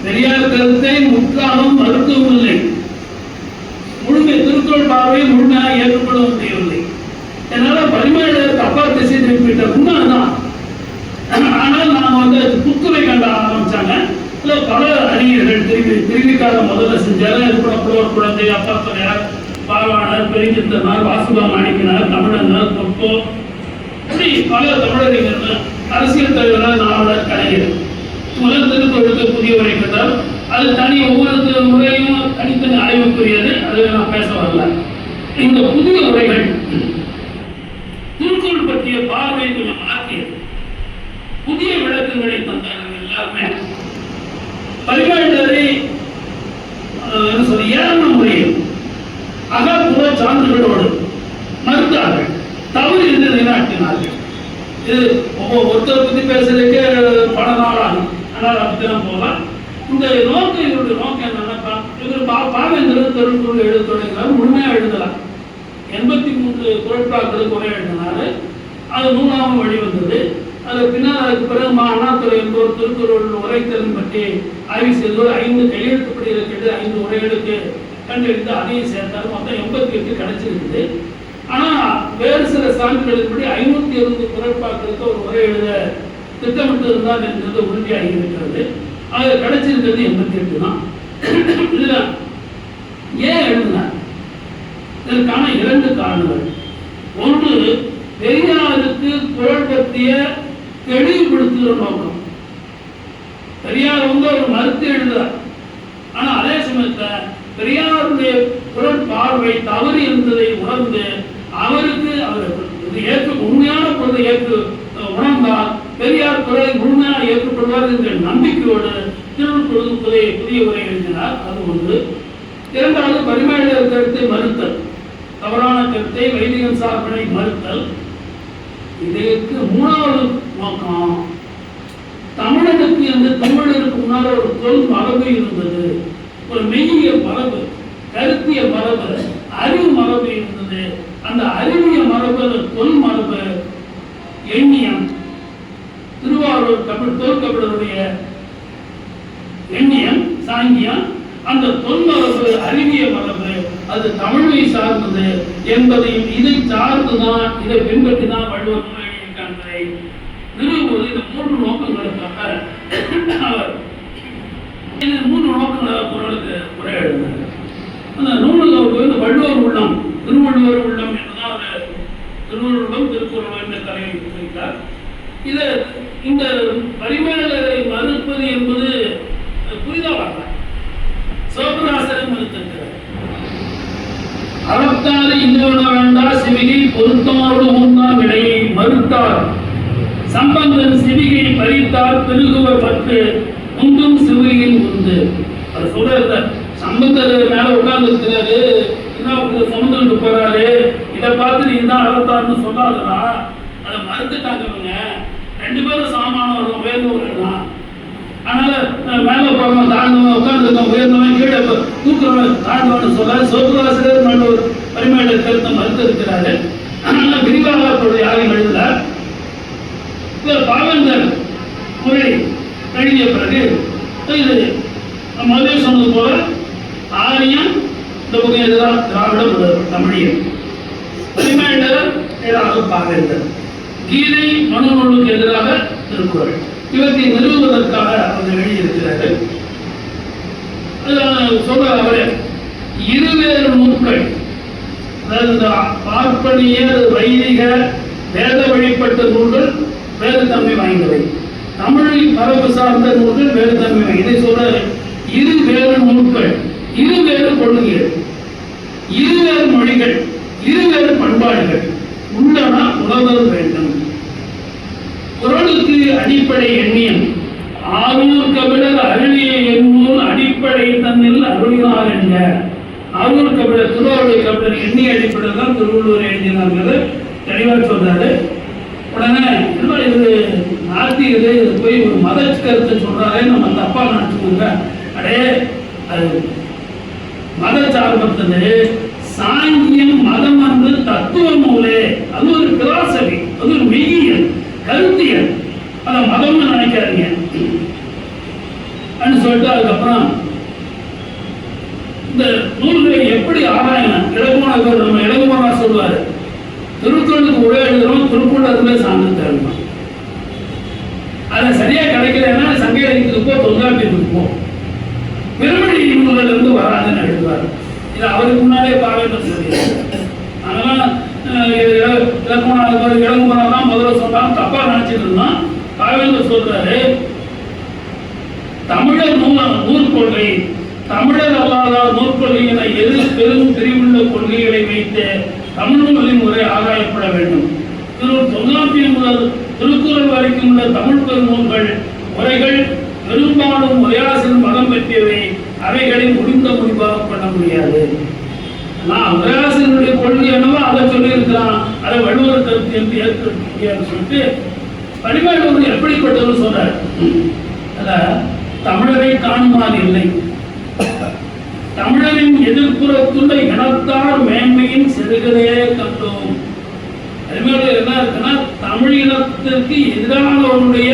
பெரியார் கருத்தை முற்காலம் மருத்துவம் இல்லை, முழுமை திருக்குறள் பார்வை முழுமையாக ஏற்றுக்கொள்ள முடியவில்லை. என்னால பரிமாண தப்பா திசை திருப்பிட்ட உண்மைதான். ஆனால் நான் வந்து புத்துரை கண்ட ஆரம்பிச்சாங்க. பல அறிஞர்கள் திருவிக்காக முதல்ல செஞ்சாரு. புலவர் குழந்தை, அப்பா துறையார், பாவாணர், பெருஞ்சித்தனார், வாசுபா மாணிக்கனார், தமிழனார், பொற்போ, இப்படி பல தமிழறிஞர்கள், அரசியல் தலைவர்கள், நாவலர், கலைஞர். முதல் திருக்குறளுக்கு புதிய உரை கேட்டால் அது தனி ஒவ்வொரு முறையும் தனித்தனி ஆய்வுக்குரியது. அதில் நான் பேச வரல. இந்த புதிய உரைகள் திருக்குறள் பற்றிய பார்வையை கொஞ்சம் மாற்றியது. புதிய விளக்கங்களை தந்தார்கள் எல்லாருமே. பரிமாற்றத்தை ஏராள முறையில் அகப்புற சான்றுகளோடு மறுத்தார்கள், தவறு என்று நிலைநாட்டினார்கள். இது ஒருத்தரை பற்றி பேசுறதுக்கே பல நாள் ஆகும். ஆனால் அப்படிதான் போகலாம். இந்த நோக்கம், இவருடைய நோக்கம் என்னன்னா, இவர் பாவேந்தர் திருக்குறள் எழுத தொடங்கினார். முழுமையாக எழுதலாம். 83 குறட்பாக்களுக்கு உரை எழுதினாரு. அது 3ஆம் வெளிவந்தது. அது பின்னால் அதுக்கு பிறகு அண்ணாதுரை என்பவர் திருக்குறள் உரைத்திறன் பற்றி ஆய்வு செய்து 5 கையெழுத்துப்படி இருக்கிறது. 5 உரைகளுக்கு கண்டெடுத்து அதையும் சேர்த்தார். மொத்தம் 88 கிடைச்சிருக்குது. ஆனால் வேறு சில சான்றுகளின்படி 520 குறட்பாக்களுக்கு ஒரு உரை எழுத திட்டமிட்டு இருந்தார் என்பது உறுதியாக இருக்கிறது. அது கிடைச்சிருக்கிறது 88 தான். இதுல ஏன் எழுதினார்? இதற்கான 2 காரணங்கள். ஒன்று, பெரியாருக்கு குறள் பற்றிய தெளிவுபடுத்துகிற நோக்கம். பெரியார் ஒரு மறுத்து எழுதுறார். ஆனா அதே சமயத்தில் பெரியாருடைய குறள் பார்வை தவறு என்பதை உணர்ந்து அவருக்கு உண்மையான குறளை உணர்ந்தால் பெரியார் குறளை முழுமையாக ஏற்றுக்கொள்வார் என்ற நம்பிக்கையோடு திருக்குறள் புதிய உரை எழுதினார். அது ஒன்று. இரண்டாவது, பரிமேலழகர் கருத்தை மறுத்தல், தவறான கருத்தை, வைதிகன் சார்பினை மறுத்தல். இதற்கு 3வது நோக்கம், தமிழனுக்கு என்று தமிழருக்கு முன்னால் ஒரு தொல் மரபு இருந்தது. ஒரு மெய்யிய மரபு, கருத்திய மரபு, அறிவு மரபு இருந்தது. அந்த அறிவிய மரபு, தொல் மரபு, எண்ணியம், திருவாரூர் தொல்கபிலருடைய எண்ணியம், சாங்கியம், அந்த தொல் மரபு, அறிவிய மரபு, அது தமிழை சார்ந்தது என்பதையும் இதை சார்ந்துதான், இதை பின்பற்றி தான் வள்ளுவர் எழுதியிருக்கின்றதை நிறுவுவது. இந்த 3 நோக்கங்களுக்காக அவர் 3 நோக்கங்களாக குறளுக்கு உரை எழுதினார். அந்த நூலில் அவர் வள்ளுவர் உள்ளம், திருவள்ளுவர் உள்ளம் என்றுதான் அவர் திருவள்ளுவர் உள்ளம், திருக்குறள் என்ற தலையை வைத்தார். இது இந்த பரிமேலழகரை மறுப்பது என்பது புரிதவாக சோபராசரை மறுத்திருக்கிறார். அறத்தாறு இன்னொரு வேண்டா சிவிகை பொருத்தமாறு உண்டாம் விடையை மறுத்தார். சம்பந்தன் சிவிகை பறித்தார் பெருகுவர் பற்று உந்தும் சிவிகையின் உந்து. அது சொல்ற சம்பந்தர் மேல உட்கார்ந்து இருக்கிறாரு, சமுதிரத்துக்கு போறாரு, இதை பார்த்து நீங்க தான் அறத்தாருன்னு சொல்லாதுடா. அதை மறுத்துட்டாங்க. 2 பேரும் சமமானவர்கள், உயர்ந்தவர்கள் தான். அதனால மேல போறவன் தாழ்ந்தவன், உட்கார்ந்துருக்கவன் உயர்ந்தவன், கீழே தூக்குறவன் தாழ்ந்தவன் சொல்றாரு. சோபராசிரியர் நல்லவர் பரிமேலழகர் கருத்தை மறுத்து இருக்கிறாரு. அதனால விரிவாக யாரையும் எழுதல. பாவேந்தர் முறை எழுதிய பிறகு இது முதலே சொன்னது போல ஆரியம் இந்த பக்கம் எதிராக திராவிட தமிழியன், பரிமேலழகர் எதிராக பாவேந்தர், கீதை மனு நூலுக்கு எதிராக திருக்குறள். இவற்றை நிறுவுவதற்காக அவர் எழுதியிருக்கிறார்கள். சொல்ற அவரே இருவேறு நூல்கள், அதாவது இந்த பார்ப்பனிய வைதிக வேத வழிபட்ட நூல்கள் வேறு தன்மை வாய்ந்தவை, தமிழ் மரபு சார்ந்த நூல்கள் வேறு தன்மை வாய்ந்தவை. இதை சொல்ற இருவேறு நூல்கள், இருவேறு கொள்கைகள், இருவேறு மொழிகள், இருவேறு பண்பாடுகள் உள்ளன உணர்தல் வேண்டும். குறளுக்கு அடிப்படை எண்ணியம் ஆரூர் கபிலர் அருளிய எண்ணூல் அடிப்படை தன்னில் அருளினார் என்க. ஆரூர் கபிலர் திருவாரூர் கபிலர் எண்ணிய அடிப்படை தான் திருவள்ளுவர் எழுதினாங்கிறது தெளிவாக சொல்றாரு. உடனே இது நாத்திகது போய் ஒரு மத கருத்தை சொல்றாரு, நம்ம தப்பா நினைச்சுக்கோங்க. அடே அது மத சார்பத்தது சாங்கியம் மதம் வந்து தத்துவ நூலே, அது ஒரு பிலாசபி, அது ஒரு மெய்யியல் கருத்தியல், அதை மதம்னு நினைக்காதீங்க சொல்லிட்டு அதுக்கப்புறம் இந்த நூல்களை எப்படி ஆராயணும் இலகுமார் நம்ம இலகுமாரா சொல்லுவாரு. திருக்குறளுக்கு உரை எழுதுறோம், திருக்குறளத்துல சான்று தேடணும். அதை சரியா கிடைக்கலன்னா சங்க இலக்கியத்துக்கு போ, தொல்காப்பியத்துக்கு போ, பெருமொழி நூல்கள் இருந்து வராதுன்னு எழுதுவார். இது அவருக்கு முன்னாலே பாவேந்தர் சொல்லியிருக்காரு. அதெல்லாம் இளங்குமரன் முதல்ல சொன்னாலும் தப்பா நினைச்சிட்டு இருந்தான். பாவேந்தர் சொல்றாரு, தமிழர் நூற்கொள்கை, தமிழர் அல்லாதார் நூற்கொள்கை என பெரும் பிரிவுள்ள கொள்கைகளை வைத்து தமிழ் நூலின் முறை ஆராயப்பட வேண்டும். தொல்காப்பியம் முதல் திருக்குறள் வரைக்கும் உள்ள தமிழ் பெருநூல்கள் உரைகள் பெரும்பாலும் உரையாசிரியர் மதம் பற்றியவை. அவைகளை முடிந்த முடிவாக பண்ண முடியாது. நான் உரையாசிரியருடைய கொள்கை என்னவோ அதை சொல்லியிருக்கிறான், அதை வள்ளுவர் கருத்து என்று ஏற்க முடியாதுன்னு சொல்லிட்டு பரிமாற்றம் எப்படிப்பட்டவர் சொல்றார். தமிழரை காணுமாறு இல்லை, தமிழரின் எதிர்ப்புறத்துள்ள இனத்தார் மேன்மையின் செருகதே கண்டோம். அதுமாதிரி என்ன இருக்குன்னா, தமிழ் இனத்திற்கு எதிரானவருடைய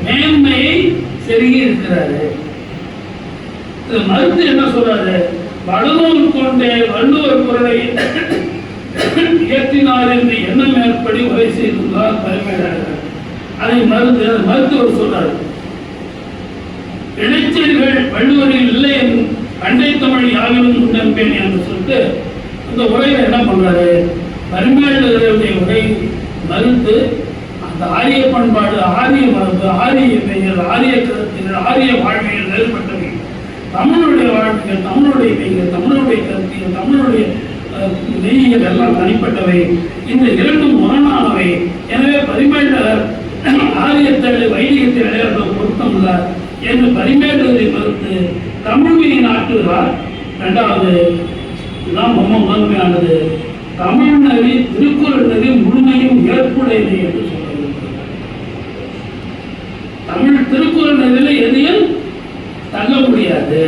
மேன்மையை செருகி இருக்கிறாரு. மறுத்து என்ன சொல்றாரு, வடநூல் கொண்டே வள்ளுவர் குரலை இயற்றினார் என்று எண்ணம் ஏற்படி உரை செய்துள்ளார் பரிமையாளர். அதை மருத்துவர் சொல்றாரு, இடைச்செடிகள் வள்ளுவரில் இல்லை என்று அண்டை தமிழ் யாவிலும் முன்னேற்பேன் என்று சொல்லிட்டு அந்த உரையில என்ன பண்றாரு, பரிமையாளர்களுடைய உரை மறுத்து அந்த ஆரிய பண்பாடு, ஆரிய மரபு, ஆரிய பெயர், ஆரிய கருத்துகள், ஆரிய வாழ்வியல் வேறுபட்டவை, தமிழுடைய வாழ்க்கைகள், தமிழுடைய பெயர், தமிழுடைய கருத்தியல், தமிழுடைய நெய்யியல் எல்லாம் தனிப்பட்டவை, இந்த இரண்டும் முரணானவை. எனவே பரிமையாளர் ஆரியத்தை வைதிகத்தை விளையாட பொருத்தம் இல்லை என்று பரிமையாளரை மறுத்து தமிழ்மையை நாட்டுகிறார். இரண்டாவது தான் ரொம்ப முதன்மையானது, தமிழ் நெறி திருக்குறள் நெறி முழுமையும் ஏற்புடையது என்று சொல்றது. தமிழ் திருக்குறள் நெறியில எதையும் தள்ள முடியாது.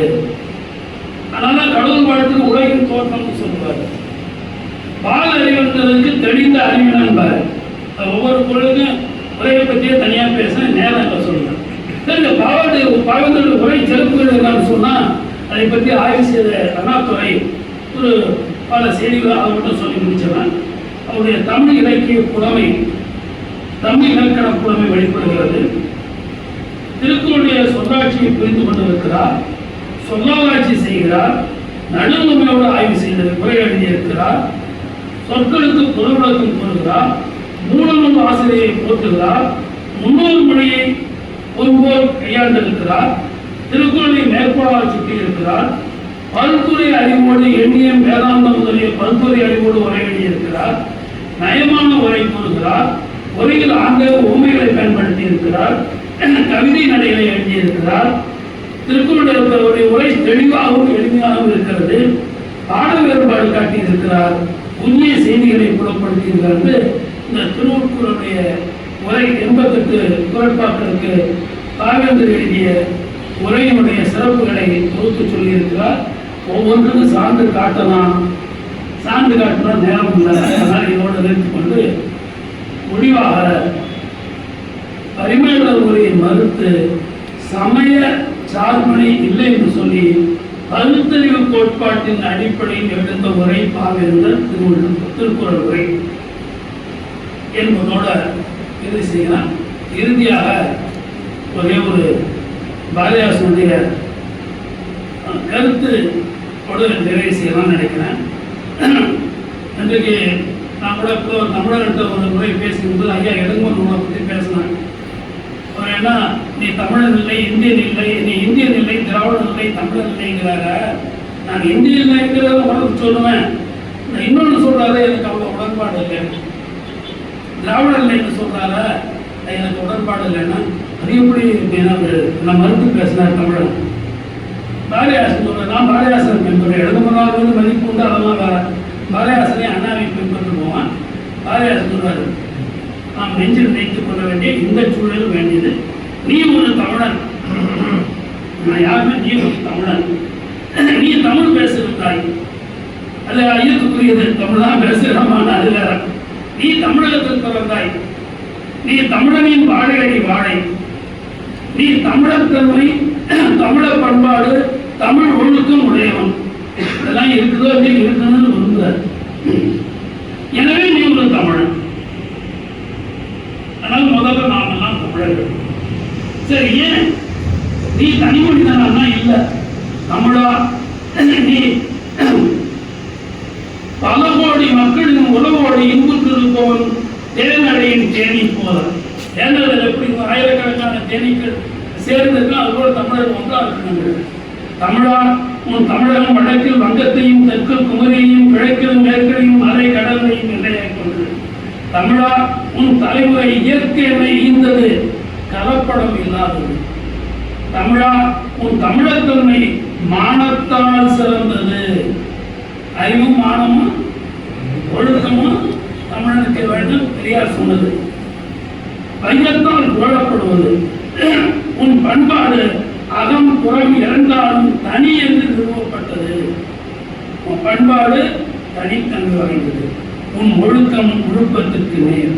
அதனால கடவுள் வாழ்த்துக்கு உலகின் தோற்றம் சொல்லுவார். பால் அறிவந்ததுக்கு தெளிந்த அறிவினன்பார். ஒவ்வொரு பொருளுக்கும் உரையை பற்றியே தனியா பேச நேரம் சொல்லுவேன். இந்த பாவந்தருடைய உரை சிறப்புகள் என்னன்னு சொன்னா, அதை பற்றி ஆய்வு செய்த அண்ணாதுரை ஒரு பல செய்திகள் அதை மட்டும் சொல்லி முடிச்சவன். அவருடைய தமிழ் இலக்கிய புலமை, தமிழ் இலக்கண புலமை வெளிப்படுகிறது. திருக்குறளுடைய சொல்லாட்சியை புரிந்து கொண்டிருக்கிறார், சொல்லாட்சி செய்கிறார், நடுநிலையோடு ஆய்வு செய்து உரை எழுதியிருக்கிறார், சொற்களுக்கு பொருள் விளக்கம் கூறுகிறார், மூலநூல் ஆசிரியை போற்றுகிறார், முன்னோர் மொழியை ஒருபோல் கையாண்டிருக்கிறார், திருக்குறளை மேற்கோளாக சுட்டியிருக்கிறார், பல்துறை அறிவோடு எண்ணியம் வேதாந்தம் முதலிய பல்துறை அறிவோடு உரை எழுதியிருக்கிறார், நயமான உரை கூறுகிறார், உரையில் ஆங்கில உண்மைகளை பயன்படுத்தி இருக்கிறார், கவிதை நடைகளை எழுதியிருக்கிறார். திருக்குறளுடைய உரை தெளிவாகவும் எளிமையாகவும் இருக்கிறது. பாட வேறுபாடு காட்டியிருக்கிறார், புதிய செய்திகளை புலப்படுத்தியிருக்கிறார். இந்த திருக்குறளுடைய உரை 88 குறட்பாக்களுக்கு பாவேந்தர் எழுதிய உரையினுடைய சிறப்புகளை தொகுத்து சொல்லியிருக்கிறார். ஒவ்வொன்றுக்கும் சான்று காட்டலாம், சான்று காட்டினா நேரம் இல்லை. அதனால் இதோடு நிறுத்திக் கொண்டு முடிவாக பரிமையாளர் உரையை மறுத்து சமய சார்பனை இல்லை என்று சொல்லி பகுத்தறிவு கோட்பாட்டின் அடிப்படையில் எடுத்த உரை பாவேந்தர் திருக்குறள் உரை என்பதோட இறுதி செய்யலாம். இறுதியாக ஒரே ஒரு பாரதிதாசனுடைய கருத்து நிறைவு செய்யலாம்னு நினைக்கிறேன். இன்றைக்கு நான் கூட இப்போ தமிழர்கிட்ட ஒரு முறை பேசும்போது ஐயா இளங்கோன் நூலை பற்றி பேசினேன். அவர் என்ன, நீ தமிழன் இல்லை, இந்தியன் இல்லை, நீ இந்தியன் இல்லை, திராவிடன் இல்லை, தமிழன் இல்லைங்கிறார. நான் இந்தியன் இல்லைங்கிறத உனக்கு சொல்லுவேன். இன்னொன்று சொல்றாரு, எனக்கு அவ்வளோ உடன்பாடு இல்லை. திராவிடன் இல்லைன்னு சொல்றாரு, எனக்கு உடன்பாடு இல்லைன்னா அது எப்படி நான் மறுத்து பேசினார் தமிழன். பாரதிதாசன் சொல்றேன், நான் பாரதிதாசன் பின்பற்ற எழுதுமனாவது மதிப்பு உண்டு, அதெல்லாம் வேற. பாரதிதாசனே அண்ணாவை பின்பற்று போவான். பாரதிதாசன் சொல்றாரு, நாம் நெஞ்சில் நினைத்துக் கொள்ள வேண்டிய இந்த சூழல் வேண்டியது. நீ ஒரு தமிழன், நான் யாருமே, நீ ஒரு தமிழன், நீ தமிழ் பேசுகிறாய், அது ஐயத்துக்குரியது. தமிழ் தான் பேசுகிறமான அது வேற. நீ தமிழகத்தில் பிறந்தாய், நீ தமிழனின் வாழையடி வாழை, நீ தமிழர் தன்மை, தமிழர் பண்பாடு, தமிழ் ஒழுக்கம் உடையவன். இதெல்லாம் இருக்குதோ நீ இருக்கணும்னு விரும்புகிறார். எனவே நீ ஒரு தமிழன். ஆனால் முதல்ல நாம் எல்லாம் தமிழர்கள். சரி, ஏன் நீ தனி மனிதனா? இல்லை, தமிழா நீ கோடி மக்களின் உறவோடு இன்புற்றிருப்பவன் தேனடையின் தேனி போல. தேனடையில் எப்படி ஆயிரக்கணக்கான தேனீக்கள் சேர்ந்திருக்கோம், அதுபோல தமிழர் ஒன்றா இருக்கிறாங்க. தமிழா உன் தமிழகம் வடக்கில் வங்கத்தையும் தெற்கில் குமரியையும் கிழக்கிலும் மேற்கிலையும் அரை கடலையும் எல்லையாக கொண்டது. தமிழா உன் தலைமுறை இயற்கையை ஈந்தது, கலப்படம் இல்லாதது. தமிழா உன் தமிழத்தன்மை மானத்தால் சிறந்தது. அறிவும் மானமும் ஒழுக்கமும் தமிழனுக்கு வேண்டும், பெரியார் சொன்னது. வையத்தால் புகழப்படுவது. உன் பண்பாடு அகம் புறம் இரண்டாலும் தனி என்று நிறுவப்பட்டது. உன் பண்பாடு தனித்தன்மை வாய்ந்தது. உன் ஒழுக்கம் ஒழுக்கத்திற்கு நேர்.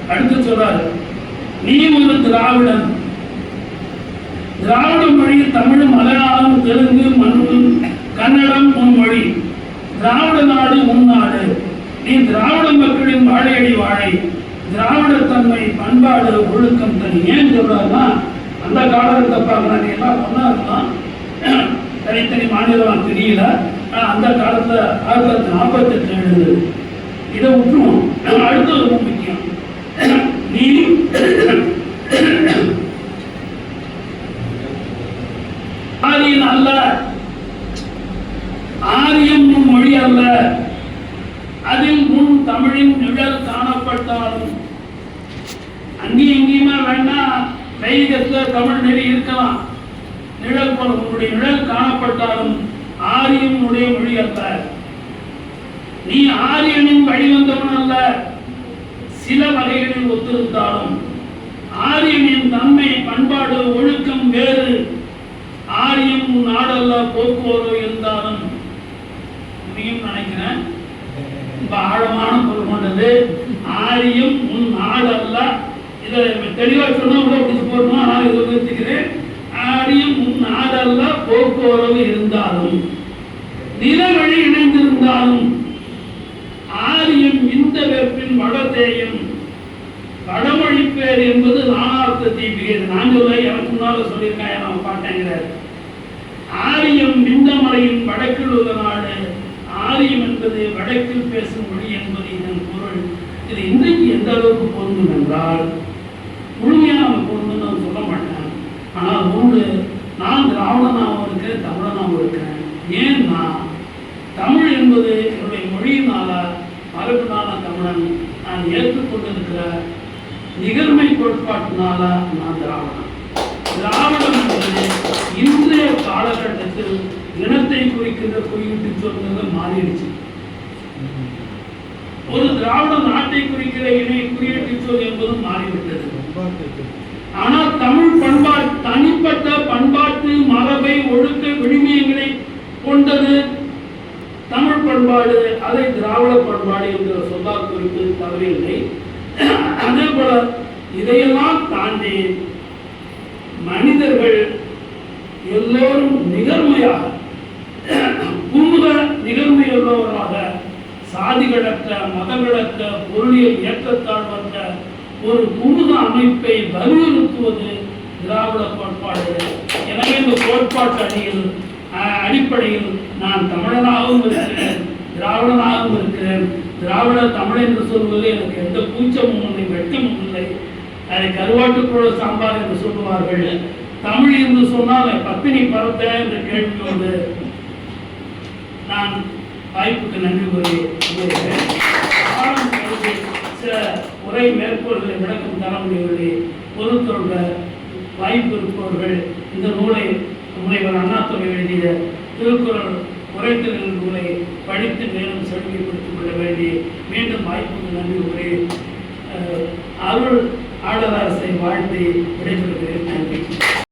அடுத்து சொல்றாரு, நீ ஒரு திராவிடன். திராவிட மொழி தமிழ், மலையாளம், தெலுங்கு, கன்னடம் உன் மொழி. திராவிட நாடு உன் நாடு. நீ திராவிட மக்களின் வாழையடி வாழை. திராவிட தன்மை பண்பாடு ஒழுக்கம் தனி. ஏன் சொல்றாருன்னா, அந்த காலத்தை பார்க்கறாங்க, எல்லாம் ஒன்னா இருக்கலாம், தனித்தனி மாநிலம் தெரியல. அந்த காலத்துல 1948 எழுது. இதை விட்டுருவோம். அடுத்தது ரொம்ப முக்கியம். நீ ஆரியன் அல்ல, ஆரியம் உன் மொழி அல்ல. அதில் முன் தமிழின் நிழல் காணப்பட்டாலும், அங்கேயும் எங்கேயுமே வேண்டாம், வைகத்துல தமிழ் நெறி இருக்கலாம், நிழல் போல உன்னுடைய நிழல் காணப்பட்டாலும் ஆரியம் உடைய மொழி அல்ல. நீ ஆரியனின் வழிவந்தவன் அல்ல. சில வகைகளில் ஒத்திருந்தாலும் ஆரியனின் தன்மை பண்பாடு ஒழுக்கம் வேறு. ஆரியம் உன் நாடல்ல, போக்குவரவு இருந்தாலும். முடியும் நினைக்கிறேன். ரொம்ப ஆழமான பொருள் கொண்டது. ஆரியம் உன் நாடல்ல. இதை தெளிவா சொன்னா கூட பிடிச்சு போடணும். ஆனால் இதை நிறுத்திக்கிறேன். ஆரியம் உன் நாடல்ல, போக்குவரவு இருந்தாலும், நிலவழி இணைந்திருந்தாலும். ஆரியம் இந்த வெப்பின் வடதேயம். வடமொழி பேர் என்பது நானார்த்தத்தை மிகிறது. நான் சொல்ல எனக்கு முன்னால சொல்லியிருக்கேன், நம்ம பாட்டேங்கிறார். ஆரியம் விந்தமலையின் வடக்கில் உள்ள நாடு. ஆரியம் என்பது வடக்கில் பேசும் மொழி என்பது இதன் பொருள். இது இன்றைக்கு எந்த அளவுக்கு பொருந்தும் என்றால், முழுமையாக நம்ம பொருந்துன்னு சொல்ல மாட்டேன். ஆனால் ஒன்று, நான் திராவிடனாகவும் இருக்கிறேன், தமிழனாகவும் இருக்கிறேன். ஏன்னா தமிழ் என்பது என்னுடைய மொழியினால, மரபுனால தமிழன். நான் ஏற்றுக்கொண்டிருக்கிற நிகழ்மை கோட்பாட்டினால நான் திராவிடன். திராவிடம் என்பது இன்றைய காலகட்டத்தில் இனத்தை குறிக்கின்ற குறியீட்டு சொல்றது மாறிடுச்சு. ஒரு திராவிட நாட்டை குறிக்கிற இணை குறியீட்டு சொல் என்பது மாறிவிட்டது. ஆனால் தமிழ் பண்பாடு தனிப்பட்ட பண்பாட்டு மரபை ஒழுக்க விழுமியங்களை கொண்டது தமிழ் பண்பாடு. அதை திராவிட பண்பாடு என்ற சொல்லால் குறிப்பது தவறில்லை. அதே போல இதையெல்லாம் தாண்டி மனிதர்கள் எல்லோரும் நிகழ்மையாக, குமுத நிகழ்மையுள்ளவராக, சாதிகளற்ற, மதங்களற்ற, பொருளியல் ஏற்றத்தாழ்வற்ற ஒரு குமுத அமைப்பை வலியுறுத்துவது திராவிட கோட்பாடு. எனவே இந்த கோட்பாட்டு அடிப்படையில் நான் தமிழனாகவும் இருக்கிறேன், திராவிடனாகவும் இருக்கிறேன். திராவிட தமிழ் என்று சொல்வது எனக்கு எந்த கூச்சமும் இல்லை, வெட்கமும் இல்லை. அதை கருவாட்டுக்குழு சாம்பார் என்று சொல்லுவார்கள். தமிழ் என்று சொன்னால் பத்தினி பரத்த என்ற கேள்வியோடு நான் வாய்ப்புக்கு நன்றி கூறி சில உரை மேற்கோள்களை விளக்கம் தர முடியவில்லை. பொறுத்தொருட வாய்ப்பு இருப்பவர்கள் இந்த நூலை முனைவர் அண்ணாதுரை எழுதிய திருக்குறள் உரைத்தல் நூலை படித்து மேலும் செழுமைப்படுத்திக் கொள்ள வேண்டி மீண்டும் வாய்ப்புக்கு நன்றி கூறி அருள் ஆடலாசை வாழ்த்தி விடைபெறுகிறேன். நன்றி.